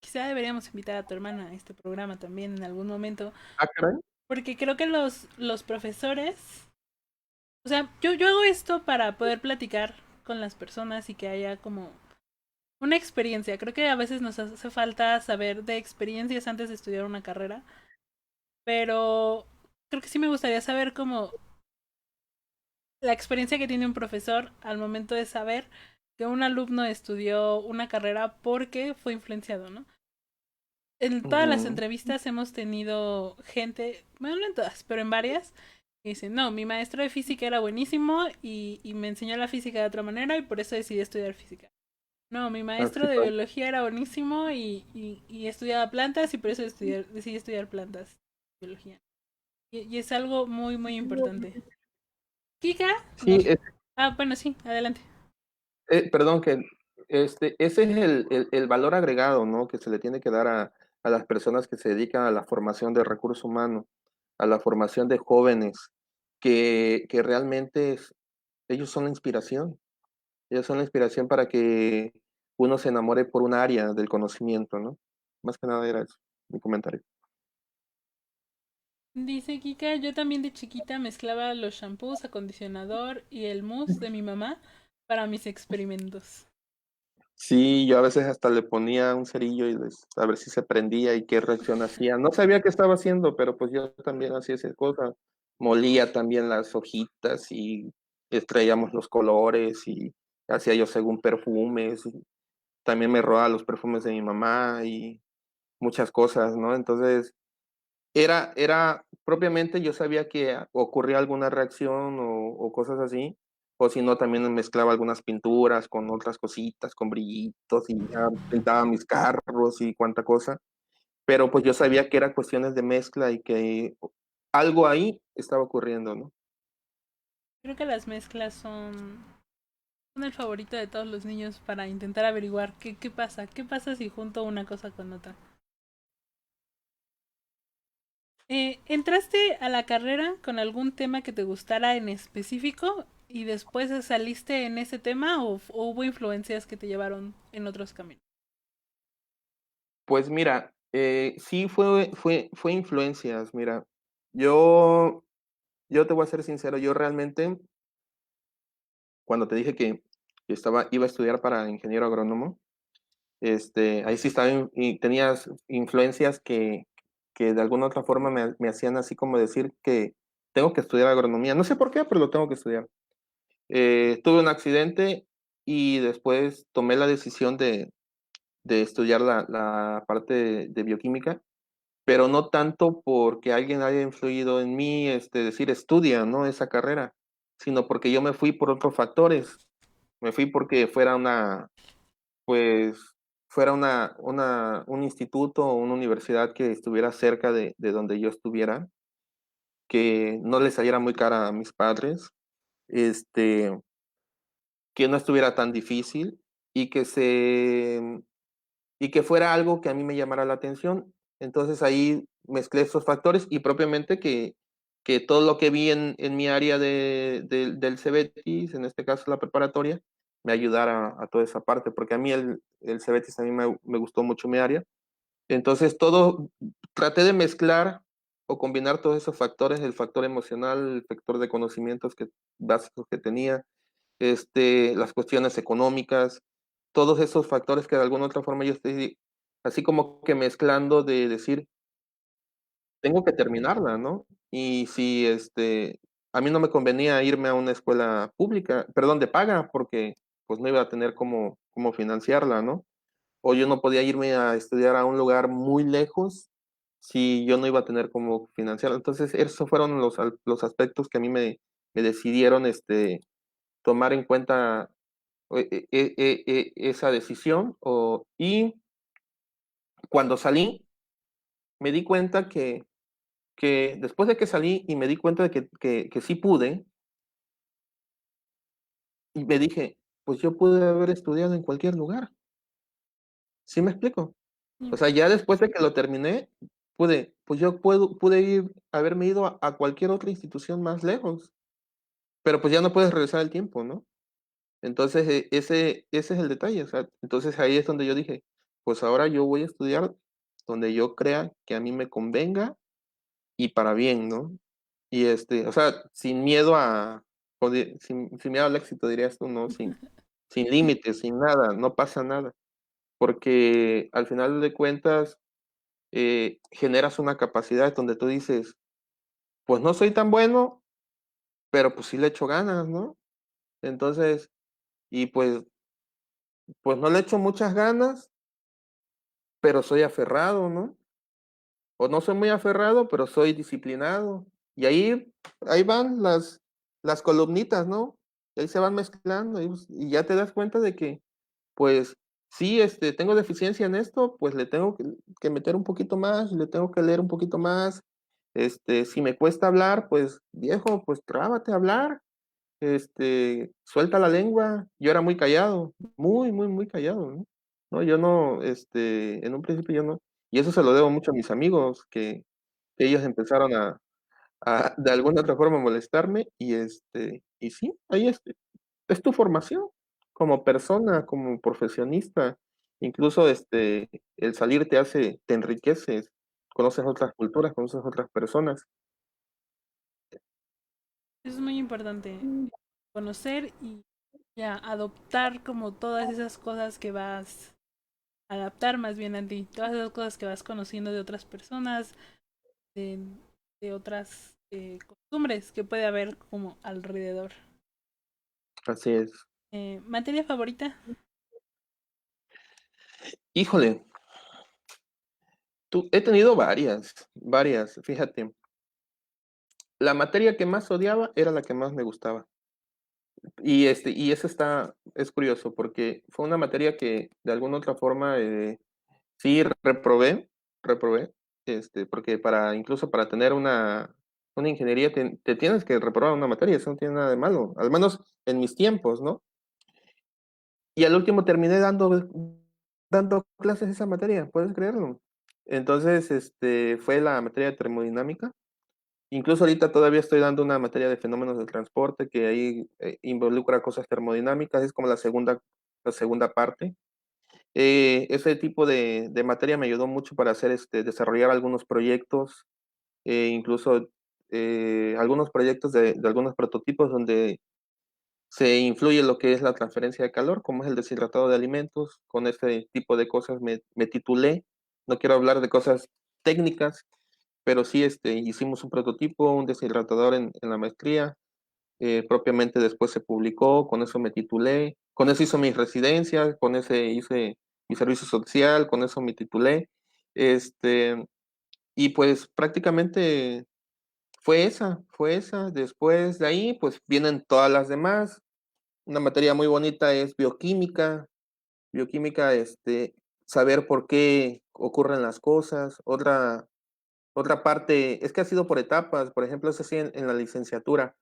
quizá deberíamos invitar a tu hermana a este programa también en algún momento, Ah, caray. porque creo que los profesores, o sea, yo hago esto para poder platicar con las personas y que haya como una experiencia. Creo que a veces nos hace falta saber de experiencias antes de estudiar una carrera, pero creo que sí me gustaría saber como la experiencia que tiene un profesor al momento de saber que un alumno estudió una carrera porque fue influenciado, ¿no? En todas las Ujú. entrevistas hemos tenido gente, bueno, no en todas, pero en varias, que dicen, no, mi maestro de física era buenísimo y me enseñó la física de otra manera y por eso decidí estudiar física. No, mi maestro Así de pasa. biología era buenísimo y estudiaba plantas y por eso decidí estudiar plantas, biología. Y es algo muy, muy importante. Kika, Sí, nos... Ah, bueno, sí, adelante. perdón, que ese es el valor agregado, ¿no? Que se le tiene que dar a las personas que se dedican a la formación de recursos humanos, a la formación de jóvenes, que realmente ellos son la inspiración. Ellos son la inspiración para que uno se enamore por un área del conocimiento, ¿no? Más que nada era eso, mi comentario. Dice Kika, yo también de chiquita mezclaba los shampoos, acondicionador y el mousse de mi mamá para mis experimentos. Sí, yo a veces hasta le ponía un cerillo a ver si se prendía y qué reacción hacía. No sabía qué estaba haciendo, pero pues yo también hacía esas cosas. Molía también las hojitas y extraíamos los colores y hacía yo según perfumes. Y también me robaba los perfumes de mi mamá y muchas cosas, ¿no? Entonces, era propiamente yo sabía que ocurría alguna reacción o cosas así, o si no, también mezclaba algunas pinturas con otras cositas, con brillitos y ya pintaba mis carros y cuánta cosa, pero pues yo sabía que eran cuestiones de mezcla y que algo ahí estaba ocurriendo, ¿no? Creo que las mezclas son el favorito de todos los niños para intentar averiguar qué pasa si junto una cosa con otra. ¿Entraste a la carrera con algún tema que te gustara en específico y después saliste en ese tema o hubo influencias que te llevaron en otros caminos? Pues mira, sí fue influencias, mira, yo, yo te voy a ser sincero, yo realmente cuando te dije que iba a estudiar para ingeniero agrónomo, ahí sí estaba y tenías influencias que de alguna otra forma me hacían así como decir que tengo que estudiar agronomía. No sé por qué, pero lo tengo que estudiar. Tuve un accidente y después tomé la decisión de estudiar la parte de bioquímica, pero no tanto porque alguien haya influido en mí, decir estudia, ¿no? Esa carrera, sino porque yo me fui por otros factores. Me fui porque pues, fuera un instituto o una universidad que estuviera cerca de donde yo estuviera, que no les saliera muy cara a mis padres, este, que no estuviera tan difícil y y que fuera algo que a mí me llamara la atención. Entonces ahí mezclé esos factores y propiamente que todo lo que vi en mi área del CEBETIS, en este caso la preparatoria, me ayudara a toda esa parte, porque a mí el CEBETIS a mí me gustó mucho mi área. Entonces traté de mezclar o combinar todos esos factores, el factor emocional, el factor de conocimientos básicos que tenía, las cuestiones económicas, todos esos factores que de alguna otra forma yo estoy así como que mezclando de decir, tengo que terminarla, ¿no? Y si a mí no me convenía irme a una escuela pública, perdón, de paga, porque pues no iba a tener cómo financiarla, ¿no? O yo no podía irme a estudiar a un lugar muy lejos si yo no iba a tener cómo financiarla. Entonces, esos fueron los aspectos que a mí me decidieron tomar en cuenta esa decisión. Y cuando salí, me di cuenta que después de que salí y me di cuenta de que sí pude, y me dije, pues yo pude haber estudiado en cualquier lugar. ¿Sí me explico? O Sí, sea, ya después de que lo terminé, pues yo pude haberme ido a cualquier otra institución más lejos, pero pues ya no puedes regresar el tiempo, ¿no? Entonces, ese es el detalle, o sea, entonces ahí es donde yo dije, pues ahora yo voy a estudiar donde yo crea que a mí me convenga y para bien, ¿no? Y o sea, sin miedo sin miedo al éxito, dirías tú, ¿no? Sin límites, sin nada, no pasa nada, porque al final de cuentas generas una capacidad donde tú dices, pues no soy tan bueno, pero pues sí le echo ganas, ¿no? Entonces, y pues no le echo muchas ganas, pero soy aferrado, ¿no? O no soy muy aferrado, pero soy disciplinado. Y ahí van las columnitas, ¿no? Y ahí se van mezclando y ya te das cuenta de que, pues, sí, tengo deficiencia en esto, pues le tengo que meter un poquito más, le tengo que leer un poquito más. Si me cuesta hablar, pues, viejo, pues trábate a hablar, suelta la lengua. Yo era muy callado, muy, muy, muy callado, ¿no? No, yo no, en un principio yo no. Y eso se lo debo mucho a mis amigos, que ellos empezaron de alguna otra forma molestarme y sí, ahí es tu formación como persona, como profesionista. Incluso el salir te enriqueces, conoces otras culturas, conoces otras personas. eso es muy importante, conocer y ya adoptar como todas esas cosas que vas adaptar más bien a ti, todas esas cosas que vas conociendo de otras personas, de, de otras costumbres que puede haber como alrededor. Así es. ¿Materia favorita? Híjole, he tenido varias, fíjate. La materia que más odiaba era la que más me gustaba. Y eso es curioso, porque fue una materia que de alguna otra forma sí reprobé, porque incluso para tener una ingeniería te tienes que reprobar una materia, eso no tiene nada de malo, al menos en mis tiempos, ¿no? Y al último terminé dando clases de esa materia, ¿puedes creerlo? Entonces, fue la materia de termodinámica. Incluso ahorita todavía estoy dando una materia de fenómenos del transporte que ahí involucra cosas termodinámicas, es como la segunda parte. Ese tipo de materia me ayudó mucho para desarrollar algunos proyectos, incluso algunos proyectos de algunos prototipos donde se influye lo que es la transferencia de calor, como es el deshidratado de alimentos. Con este tipo de cosas me titulé. No quiero hablar de cosas técnicas, pero sí hicimos un prototipo, un deshidratador en la maestría. Propiamente después se publicó, con eso me titulé, con eso hice mis residencias, con ese hice mi servicio social, con eso me titulé. Este, y pues prácticamente fue esa. Después de ahí, pues vienen todas las demás. Una materia muy bonita es bioquímica, saber por qué ocurren las cosas. Otra parte, es que ha sido por etapas, por ejemplo, es así en la licenciatura.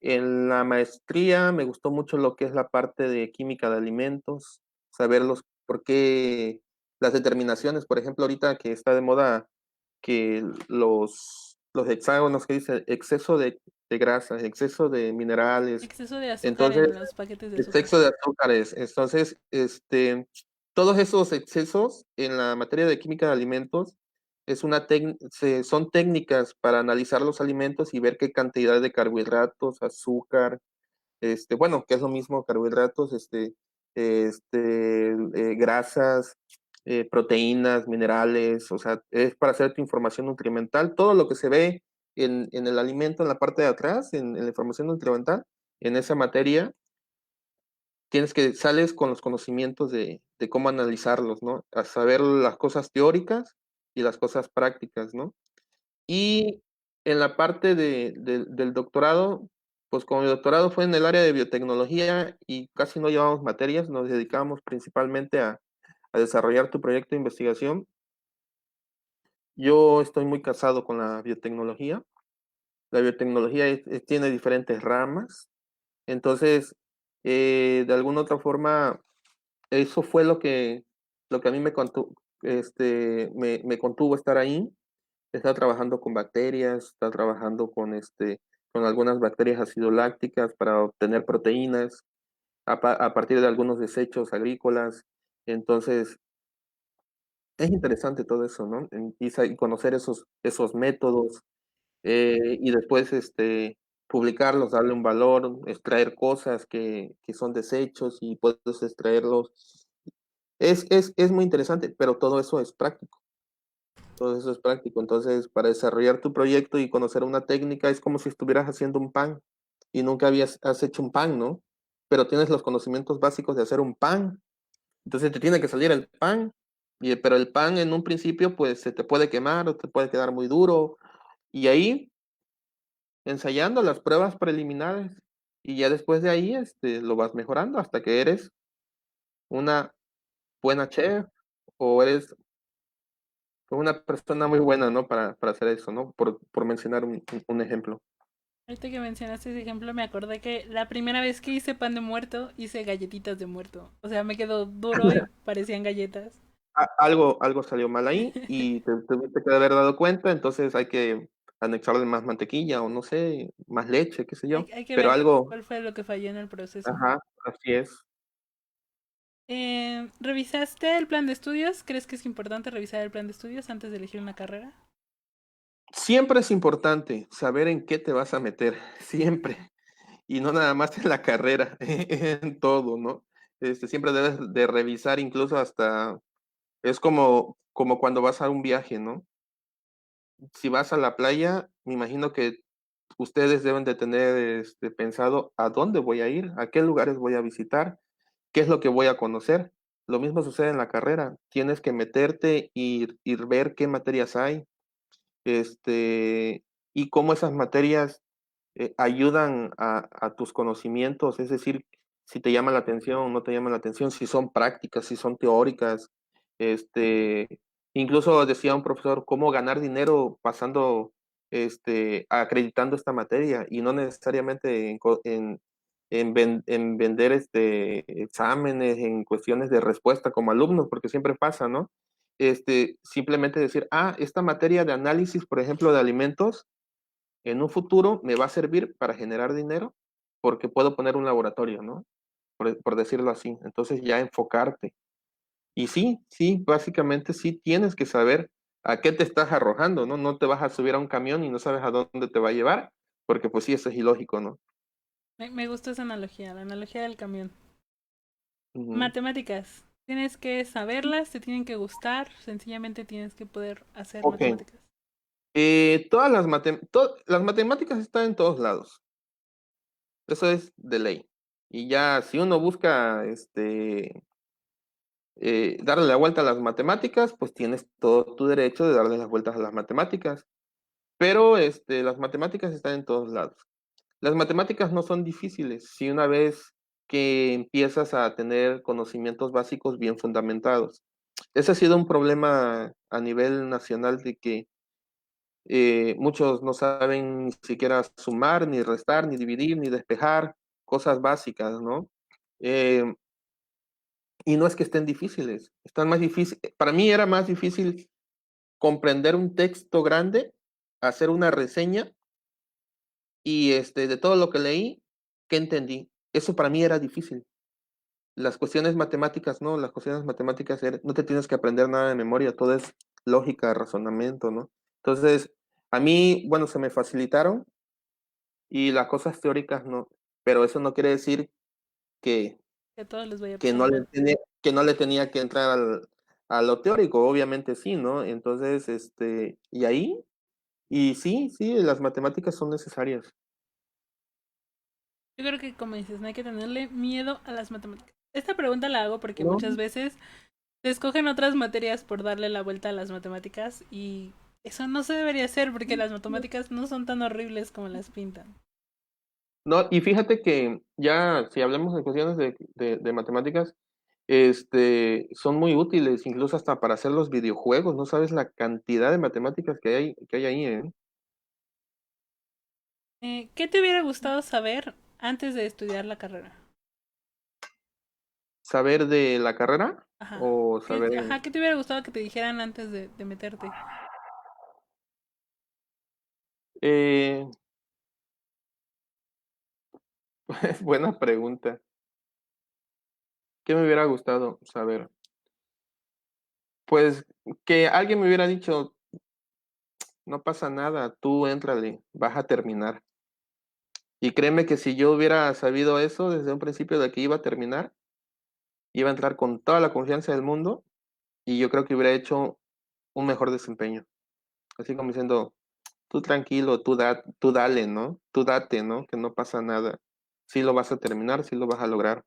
En la maestría me gustó mucho lo que es la parte de química de alimentos, saber por qué las determinaciones, por ejemplo, ahorita que está de moda que los hexágonos que dice exceso de grasas, exceso de minerales, Exceso de azúcar entonces en los paquetes de azúcar. exceso de azúcares. Entonces, todos esos excesos en la materia de química de alimentos son técnicas para analizar los alimentos y ver qué cantidad de carbohidratos, azúcar, bueno, que es lo mismo carbohidratos, grasas, proteínas, minerales, o sea, es para hacer tu información nutrimental. Todo lo que se ve en el alimento, en la parte de atrás, en la información nutrimental, en esa materia, sales con los conocimientos de cómo analizarlos, ¿no? A saber las cosas teóricas y las cosas prácticas, ¿no? Y en la parte del doctorado, pues como mi doctorado fue en el área de biotecnología y casi no llevamos materias, nos dedicábamos principalmente a desarrollar tu proyecto de investigación. Yo estoy muy casado con la biotecnología. La biotecnología tiene diferentes ramas. Entonces, de alguna otra forma, eso fue lo que a mí me contuvo estar ahí. Está trabajando con bacterias, está trabajando con algunas bacterias acidolácticas para obtener proteínas a partir de algunos desechos agrícolas. Entonces, es interesante todo eso, ¿no? Y conocer esos métodos, y después publicarlos, darle un valor, extraer cosas que son desechos y puedes extraerlos. Es muy interesante, pero todo eso es práctico. Todo eso es práctico. Entonces, para desarrollar tu proyecto y conocer una técnica es como si estuvieras haciendo un pan y nunca has hecho un pan, ¿no? Pero tienes los conocimientos básicos de hacer un pan. Entonces te tiene que salir el pan, pero el pan en un principio pues se te puede quemar o te puede quedar muy duro. Y ahí, ensayando las pruebas preliminares, y ya después de ahí lo vas mejorando hasta que eres una buena chef o eres una persona muy buena, ¿no? Para hacer eso, ¿no? Por mencionar un ejemplo. Ahorita que mencionaste ese ejemplo, me acordé que la primera vez que hice pan de muerto, hice galletitas de muerto. O sea, me quedó duro y parecían galletas. Algo salió mal ahí y te tuviste que haber dado cuenta, entonces hay que anexarle más mantequilla o no sé, más leche, qué sé yo. Hay que Pero ver algo, cuál fue lo que falló en el proceso. ajá, así es. ¿Revisaste el plan de estudios? ¿Crees que es importante revisar el plan de estudios antes de elegir una carrera? Siempre es importante saber en qué te vas a meter, siempre. Y no nada más en la carrera, en todo, ¿no? Siempre debes de revisar incluso hasta, es como cuando vas a un viaje, ¿no? Si vas a la playa, me imagino que ustedes deben de tener pensado a dónde voy a ir, a qué lugares voy a visitar, qué es lo que voy a conocer. Lo mismo sucede en la carrera. Tienes que meterte y ver qué materias hay, y cómo esas materias ayudan a tus conocimientos, es decir, si te llama la atención, no te llama la atención, si son prácticas, si son teóricas. Incluso decía un profesor, cómo ganar dinero pasando, acreditando esta materia y no necesariamente en vender exámenes, en cuestiones de respuesta como alumnos, porque siempre pasa, ¿no? Simplemente decir, esta materia de análisis, por ejemplo, de alimentos, en un futuro me va a servir para generar dinero porque puedo poner un laboratorio, ¿no? Por decirlo así. Entonces ya enfocarte. Y sí, sí, básicamente sí tienes que saber a qué te estás arrojando, ¿no? No te vas a subir a un camión y no sabes a dónde te va a llevar, porque pues sí, eso es ilógico, ¿no? Me gustó esa analogía, la analogía del camión. Ujú. Matemáticas. Tienes que saberlas, te tienen que gustar, sencillamente tienes que poder hacer Ok. matemáticas. Las matemáticas están en todos lados. Eso es de ley. Y ya, si uno busca darle la vuelta a las matemáticas, pues tienes todo tu derecho de darle las vueltas a las matemáticas. Pero las matemáticas están en todos lados. Las matemáticas no son difíciles si una vez que empiezas a tener conocimientos básicos bien fundamentados. Ese ha sido un problema a nivel nacional de que muchos no saben ni siquiera sumar, ni restar, ni dividir, ni despejar, cosas básicas, ¿no? Eh, y no es que estén difíciles, están más difíciles. Para mí era más difícil comprender un texto grande, hacer una reseña y de todo lo que leí, ¿qué entendí? Eso para mí era difícil. Las cuestiones matemáticas, no, las cuestiones matemáticas no te tienes que aprender nada de memoria, todo es lógica, razonamiento, ¿no? Entonces, a mí, bueno, se me facilitaron y las cosas teóricas no, pero eso no quiere decir que, Que a todos les vaya a que, pasar no, le igual. tenía, que no le tenía que entrar a lo teórico, obviamente sí, ¿no? Entonces, y ahí, y sí, sí, las matemáticas son necesarias. Yo creo que como dices, no hay que tenerle miedo a las matemáticas. Esta pregunta la hago porque ¿No? muchas veces se escogen otras materias por darle la vuelta a las matemáticas y eso no se debería hacer porque las matemáticas no son tan horribles como las pintan. No, y fíjate que ya, si hablamos de cuestiones de matemáticas, son muy útiles, incluso hasta para hacer los videojuegos. No sabes la cantidad de matemáticas que hay ahí, ¿eh? ¿Qué te hubiera gustado saber antes de estudiar la carrera? ¿Saber de la carrera Ajá. o saber Ajá, ¿qué te hubiera gustado que te dijeran antes de meterte? eh, es buena pregunta. ¿Qué me hubiera gustado saber? Pues que alguien me hubiera dicho, no pasa nada, tú éntrale, vas a terminar. Y créeme que si yo hubiera sabido eso desde un principio de que iba a terminar, iba a entrar con toda la confianza del mundo y yo creo que hubiera hecho un mejor desempeño. Así como diciendo, tú tranquilo, tú dale, ¿no? Tú date, ¿no? Que no pasa nada. Sí lo vas a terminar, sí lo vas a lograr.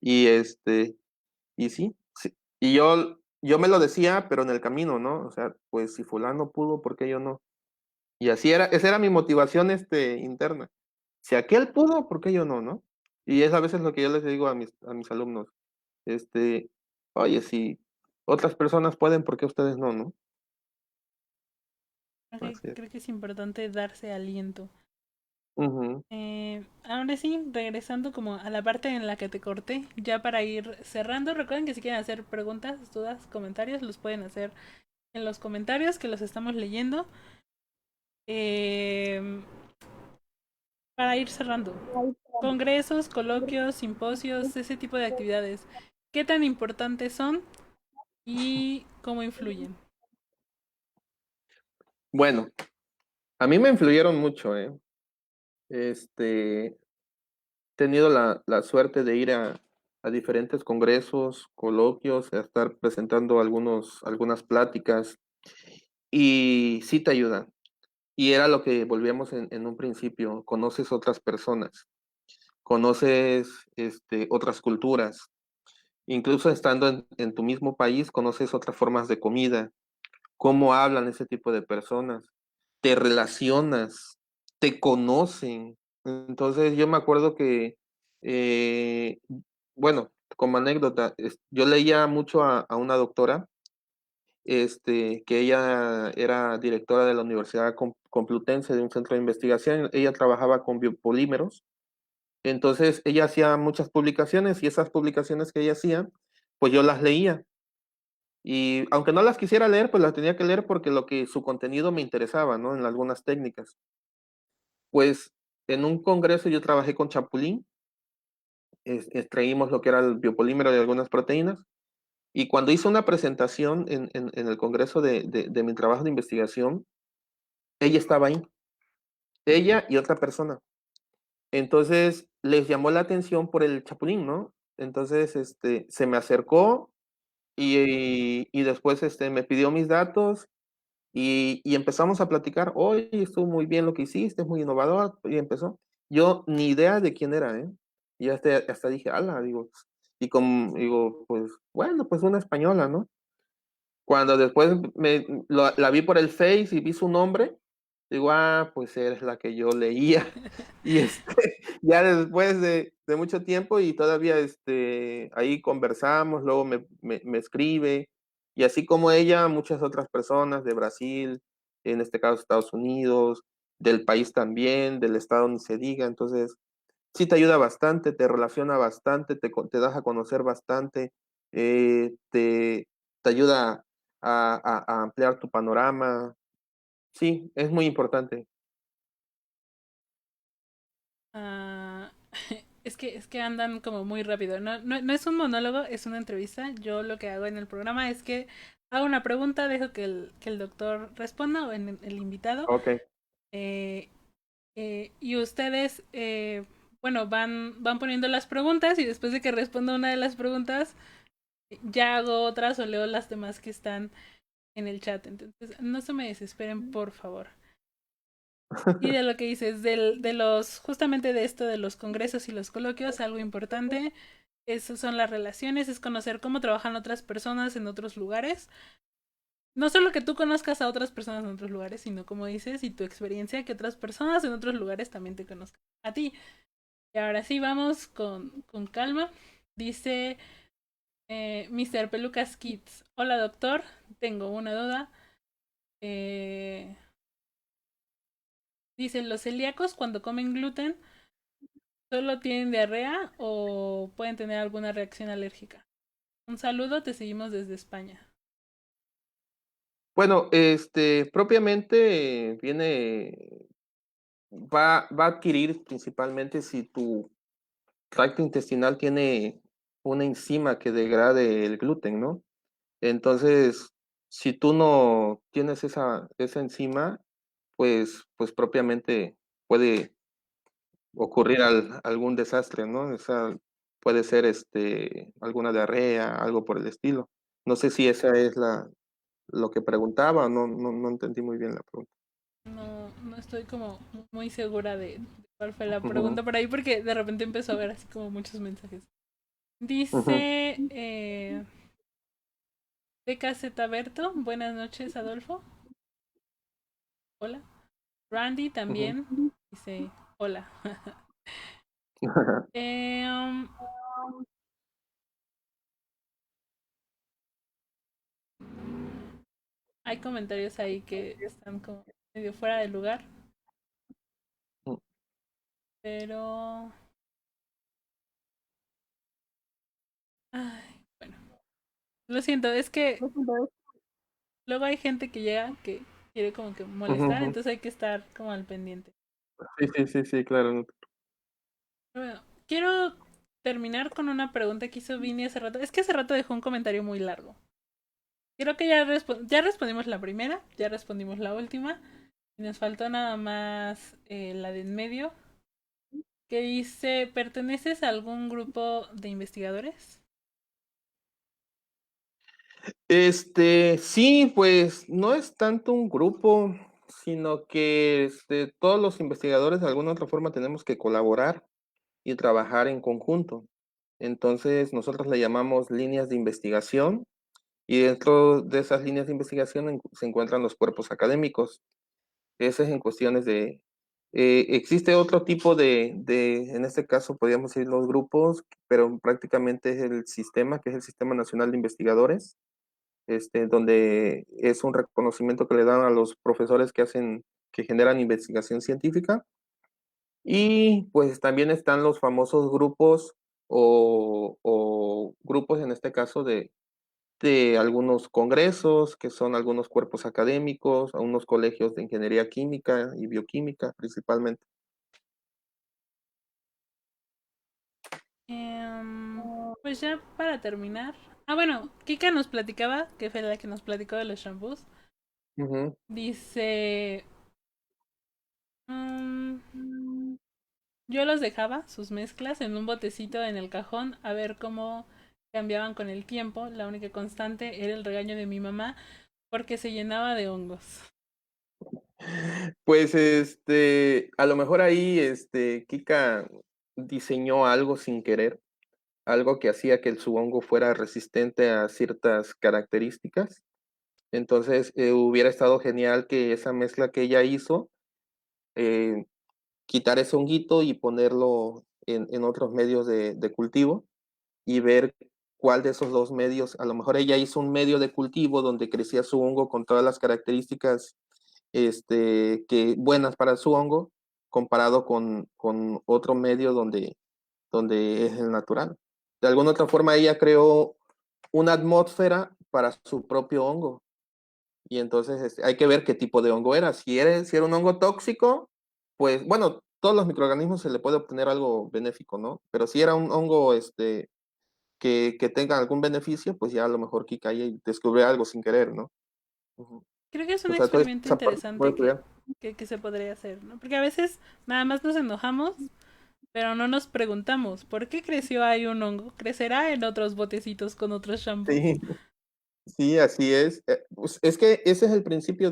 Y y sí, sí. Y yo me lo decía, pero en el camino, ¿no? O sea, pues si fulano pudo, ¿por qué yo no? Y así era, esa era mi motivación, interna. Si aquel pudo, ¿por qué yo no, no? Y es a veces lo que yo les digo a mis alumnos. Este, oye, si otras personas pueden, ¿por qué ustedes no, no? Ok, Así es. creo que es importante darse aliento. Ujú. Ahora sí, regresando como a la parte en la que te corté, ya para ir cerrando, recuerden que si quieren hacer preguntas, dudas, comentarios, los pueden hacer en los comentarios que los estamos leyendo. Eh, para ir cerrando, congresos, coloquios, simposios, ese tipo de actividades, ¿qué tan importantes son y cómo influyen? Bueno, a mí me influyeron mucho, ¿eh? He tenido la suerte de ir a diferentes congresos, coloquios, a estar presentando algunas pláticas y sí te ayudan. Y era lo que volvíamos en un principio, conoces otras personas, conoces otras culturas, incluso estando en tu mismo país, conoces otras formas de comida, cómo hablan ese tipo de personas, te relacionas, te conocen. Entonces yo me acuerdo que, eh, bueno, como anécdota, yo leía mucho a una doctora, que ella era directora de la Universidad Complutense de un centro de investigación. Ella trabajaba con biopolímeros. Entonces ella hacía muchas publicaciones y esas publicaciones que ella hacía, pues yo las leía. Y aunque no las quisiera leer, pues las tenía que leer porque su contenido me interesaba, ¿no? En algunas técnicas. Pues en un congreso yo trabajé con Chapulín, extraímos lo que era el biopolímero de algunas proteínas, y cuando hice una presentación en el congreso de mi trabajo de investigación, ella estaba ahí, ella y otra persona. Entonces les llamó la atención por el Chapulín, ¿no? Entonces se me acercó y después me pidió mis datos. Y empezamos a platicar, oye, estuvo muy bien lo que hiciste, es muy innovador, y empezó. Yo ni idea de quién era, ¿eh? Y hasta dije, ala, digo, y como, digo, pues, bueno, pues una española, ¿no? Cuando después la vi por el Face y vi su nombre, digo, pues eres la que yo leía. Y ya después de mucho tiempo y todavía ahí conversamos, luego me escribe, y así como ella, muchas otras personas de Brasil, en este caso Estados Unidos, del país también, del estado ni se diga. Entonces sí te ayuda bastante, te relaciona bastante, te das a conocer bastante, te ayuda a ampliar tu panorama. Sí, es muy importante. Ah, es que andan como muy rápido. No es un monólogo, es una entrevista. Yo lo que hago en el programa es que hago una pregunta, dejo que el doctor responda o en el invitado. Ok, eh, y ustedes, bueno, van poniendo las preguntas y después de que responda una de las preguntas, ya hago otras o leo las demás que están en el chat. Entonces, no se me desesperen, por favor. Y de lo que dices, justamente de esto de los congresos y los coloquios, algo importante, esas son las relaciones, es conocer cómo trabajan otras personas en otros lugares. No solo que tú conozcas a otras personas en otros lugares, sino como dices, y tu experiencia, que otras personas en otros lugares también te conozcan a ti. Y ahora sí, vamos con calma. Dice, Mr. Pelucas Kids. Hola doctor, tengo una duda. Eh, Dice, ¿los celíacos cuando comen gluten solo tienen diarrea o pueden tener alguna reacción alérgica? Un saludo, te seguimos desde España. Bueno, propiamente va a adquirir principalmente si tu tracto intestinal tiene una enzima que degrade el gluten, ¿no? Entonces, si tú no tienes esa enzima, pues propiamente puede ocurrir algún desastre, ¿no? O sea, puede ser alguna diarrea, algo por el estilo. No sé si esa es lo que preguntaba, no entendí muy bien la pregunta. No estoy como muy segura de cuál fue la Ujú, pregunta por ahí porque de repente empezó a ver así como muchos mensajes. ujú, Dice DKZ Berto, buenas noches Adolfo. Hola. Randy ujú. también dice hola. Eh, um, Hay comentarios ahí que están como medio fuera de lugar, pero... Ay, bueno, lo siento, es que luego hay gente que llega que quiere como que Ujú, molestar, ujú. entonces hay que estar como al pendiente. Sí, claro. Pero bueno, quiero terminar con una pregunta que hizo Vini hace rato. Es que hace rato dejó un comentario muy largo. Creo que ya respondimos la primera, ya respondimos la última. Y nos faltó nada más la de en medio, que dice, ¿perteneces a algún grupo de investigadores? Sí, pues no es tanto un grupo, sino que todos los investigadores de alguna otra forma tenemos que colaborar y trabajar en conjunto. Entonces, nosotros le llamamos líneas de investigación y dentro de esas líneas de investigación se encuentran los cuerpos académicos. Ese es en cuestiones de... existe otro tipo en este caso podríamos decir los grupos, pero prácticamente es el sistema, que es el Sistema Nacional de Investigadores, donde es un reconocimiento que le dan a los profesores que generan investigación científica. Y pues también están los famosos grupos o grupos en este caso de algunos congresos, que son algunos cuerpos académicos, a unos colegios de ingeniería química y bioquímica principalmente. Pues ya para terminar. Ah, bueno, Kika nos platicaba, que fue la que nos platicó de los shampoos. Ujú. Dice, mm, yo los dejaba, sus mezclas, en un botecito en el cajón a ver cómo cambiaban con el tiempo. La única constante era el regaño de mi mamá porque se llenaba de hongos. Pues a lo mejor ahí Kika diseñó algo sin querer, algo que hacía que su hongo fuera resistente a ciertas características. Entonces, hubiera estado genial que esa mezcla que ella hizo, eh, quitar ese honguito y ponerlo en otros medios de cultivo y ver cuál de esos dos medios, a lo mejor ella hizo un medio de cultivo donde crecía su hongo con todas las características buenas para su hongo, comparado con otro medio donde es el natural. De alguna otra forma, ella creó una atmósfera para su propio hongo. Y entonces hay que ver qué tipo de hongo era. Si era un hongo tóxico, pues bueno, todos los microorganismos se le puede obtener algo benéfico, ¿no? Pero si era un hongo que tenga algún beneficio, pues ya a lo mejor Kika ahí descubre algo sin querer, ¿no? Ujú. Creo que es un O sea, toda experimento esa parte se puede interesante estudiar. que se podría hacer, ¿no? Porque a veces nada más nos enojamos, pero no nos preguntamos, ¿por qué creció ahí un hongo? ¿Crecerá en otros botecitos con otros shampoos? Sí, sí, así es. Pues, es que ese es el principio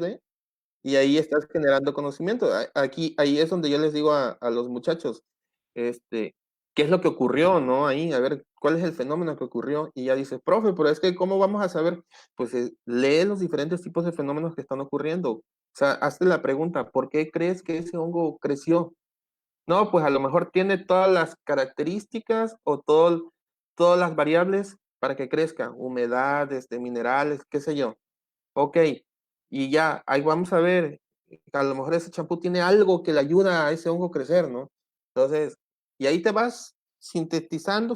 y ahí estás generando conocimiento. Ahí es donde yo les digo a los muchachos, este, ¿qué es lo que ocurrió, no? Ahí, a ver, ¿cuál es el fenómeno que ocurrió? Y ya dice, profe, pero es que, ¿cómo vamos a saber? Pues lee los diferentes tipos de fenómenos que están ocurriendo. O sea, hazte la pregunta, ¿por qué crees que ese hongo creció? No, pues a lo mejor tiene todas las características o todas las variables para que crezca, humedad, minerales, qué sé yo. Ok, y ya, ahí vamos a ver, a lo mejor ese champú tiene algo que le ayuda a ese hongo a crecer, ¿no? Entonces, y ahí te vas sintetizando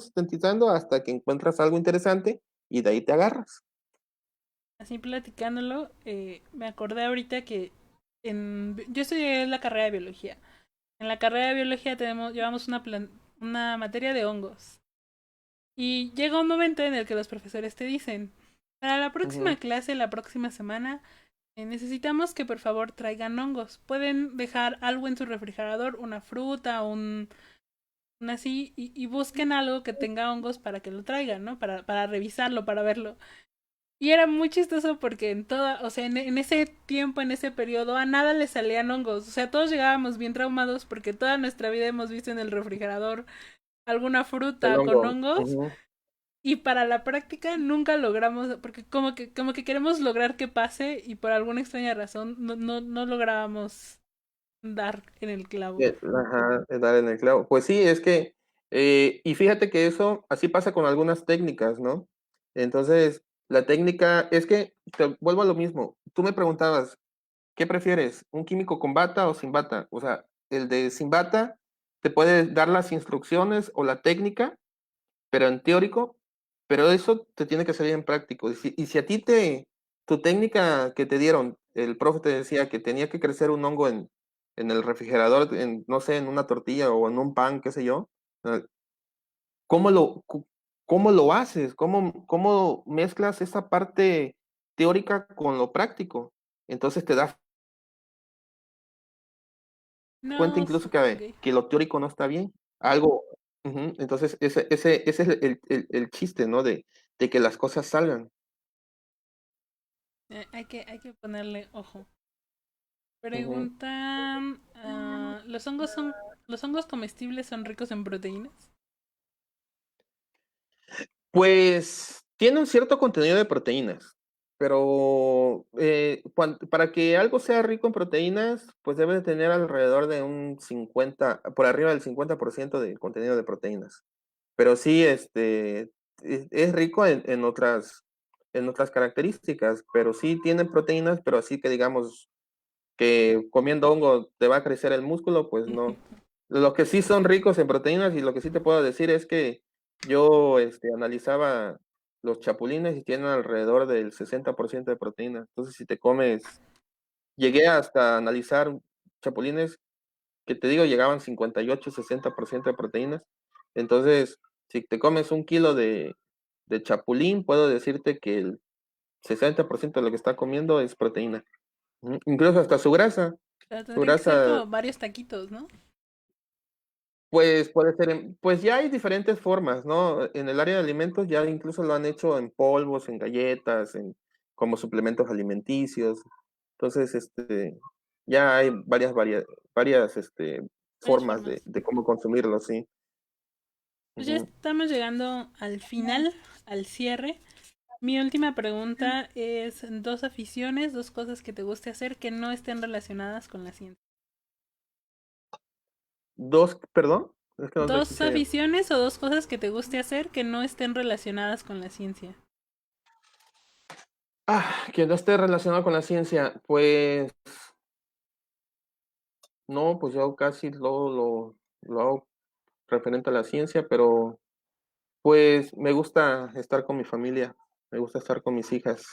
hasta que encuentras algo interesante y de ahí te agarras. Así platicándolo, me acordé ahorita que yo estudié la carrera de biología. En la carrera de biología llevamos una materia de hongos. Y llega un momento en el que los profesores te dicen, para la próxima Ujú. clase, la próxima semana, necesitamos que por favor traigan hongos. Pueden dejar algo en su refrigerador, una fruta, un así, y busquen algo que tenga hongos para que lo traigan, ¿no? Para revisarlo, para verlo. Y era muy chistoso porque o sea, en ese tiempo, en ese periodo, a nada le salían hongos. O sea, todos llegábamos bien traumados porque toda nuestra vida hemos visto en el refrigerador alguna El fruta con hongo. hongos. Ujú. Y para la práctica nunca logramos, porque como que queremos lograr que pase y por alguna extraña razón no lográbamos dar en el clavo. Ajá, dar en el clavo. Pues sí, es que, y fíjate que eso así pasa con algunas técnicas, ¿no? Entonces, la técnica es que, te vuelvo a lo mismo, tú me preguntabas, ¿qué prefieres? ¿Un químico con bata o sin bata? O sea, el de sin bata te puede dar las instrucciones o la técnica, pero en teórico, pero eso te tiene que salir en práctico. Y si a ti tu técnica que te dieron, el profe te decía que tenía que crecer un hongo en el refrigerador, no sé, en una tortilla o en un pan, qué sé yo, eh, ¿cómo cómo lo haces? ¿Cómo mezclas esa parte teórica con lo práctico? Entonces te das cuenta No, incluso ok. que lo teórico no está bien. Algo, ujú. Entonces ese es el chiste, ¿no? De que las cosas salgan. Hay que ponerle ojo. Ujú. Preguntan, ¿los hongos comestibles son ricos en proteínas? Pues tiene un cierto contenido de proteínas, pero para que algo sea rico en proteínas, pues debe de tener alrededor de un 50, por arriba del 50% de contenido de proteínas. Pero sí, es rico en otras características, pero sí tiene proteínas, pero así que digamos que comiendo hongo te va a crecer el músculo, pues no. Lo que sí son ricos en proteínas y lo que sí te puedo decir es que yo analizaba los chapulines y tienen alrededor del 60% de proteína. Entonces, si te comes, llegué hasta analizar chapulines que te digo llegaban 58-60% de proteínas. Entonces, si te comes un kilo de chapulín, puedo decirte que el 60% de lo que está comiendo es proteína. Incluso hasta su grasa. Pero Su tendrían que ser grasa, como varios taquitos, ¿no? pues puede ser, pues ya hay diferentes formas, ¿no? En el área de alimentos ya incluso lo han hecho en polvos, en galletas, como suplementos alimenticios. Entonces, ya hay varias, Varias formas de, formas. de cómo consumirlo, sí. Pues ya Ujú. estamos llegando al final, al cierre. Mi última pregunta es dos aficiones, dos cosas que te guste hacer que no estén relacionadas con la ciencia. Perdón, es que no te Dos escuché bien. aficiones o dos cosas que te guste hacer que no estén relacionadas con la ciencia. Que no esté relacionado con la ciencia, pues no, pues yo casi lo hago referente a la ciencia, pero pues me gusta estar con mi familia, me gusta estar con mis hijas,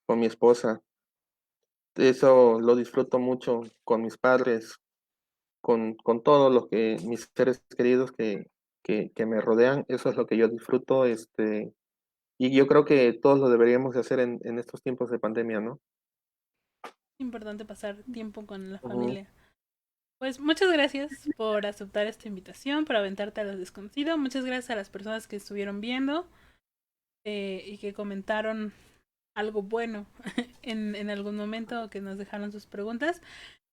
con mi esposa. Eso lo disfruto mucho con mis padres, con todos mis seres queridos que me rodean. Eso es lo que yo disfruto, y yo creo que todos lo deberíamos de hacer en estos tiempos de pandemia, ¿no? Es importante pasar tiempo con la Ujú. familia. Pues muchas gracias por aceptar esta invitación, por aventarte a lo desconocido. Muchas gracias a las personas que estuvieron viendo y que comentaron algo bueno en algún momento, que nos dejaron sus preguntas.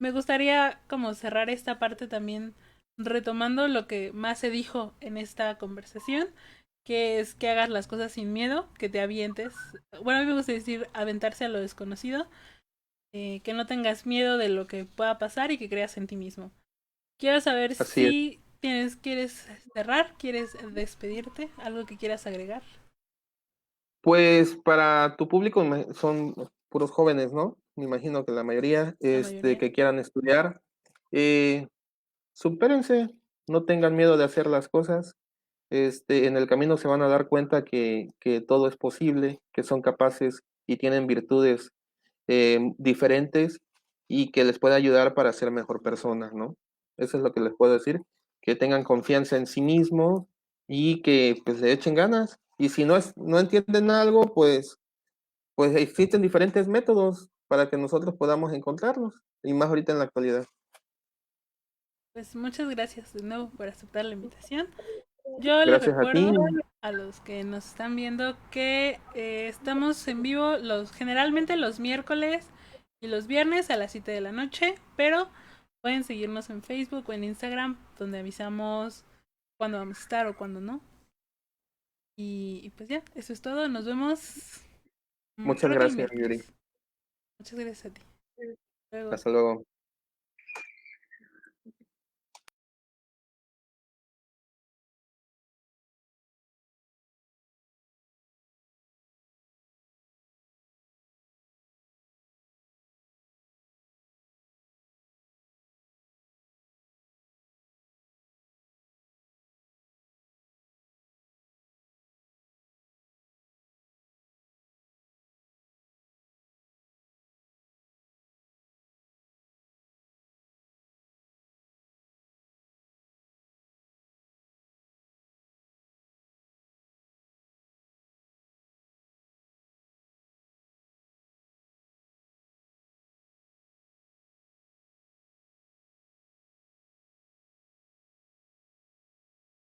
Me gustaría como cerrar esta parte también retomando lo que más se dijo en esta conversación, que es que hagas las cosas sin miedo, que te avientes. Bueno, a mí me gusta decir aventarse a lo desconocido, que no tengas miedo de lo que pueda pasar y que creas en ti mismo. Quiero saber Así es. si quieres cerrar, quieres despedirte, algo que quieras agregar. Pues para tu público son puros jóvenes, ¿no? Me imagino que la mayoría, La mayoría. que quieran estudiar, eh, supérense, no tengan miedo de hacer las cosas. En el camino se van a dar cuenta que todo es posible, que son capaces y tienen virtudes diferentes y que les puede ayudar para ser mejor personas, ¿no? Eso es lo que les puedo decir, que tengan confianza en sí mismos y que pues le echen ganas. Y si no entienden algo, pues existen diferentes métodos para que nosotros podamos encontrarnos, y más ahorita en la actualidad. Pues muchas gracias de nuevo por aceptar la invitación. Yo les Gracias a ti. recuerdo a los que nos están viendo que estamos en vivo generalmente los miércoles y los viernes a las 7 de la noche, pero pueden seguirnos en Facebook o en Instagram, donde avisamos cuándo vamos a estar o cuándo no. Y pues ya, eso es todo. Nos vemos, Muchas creo que el gracias, Yuri. miércoles. Muchas gracias a ti. Luego. Hasta luego.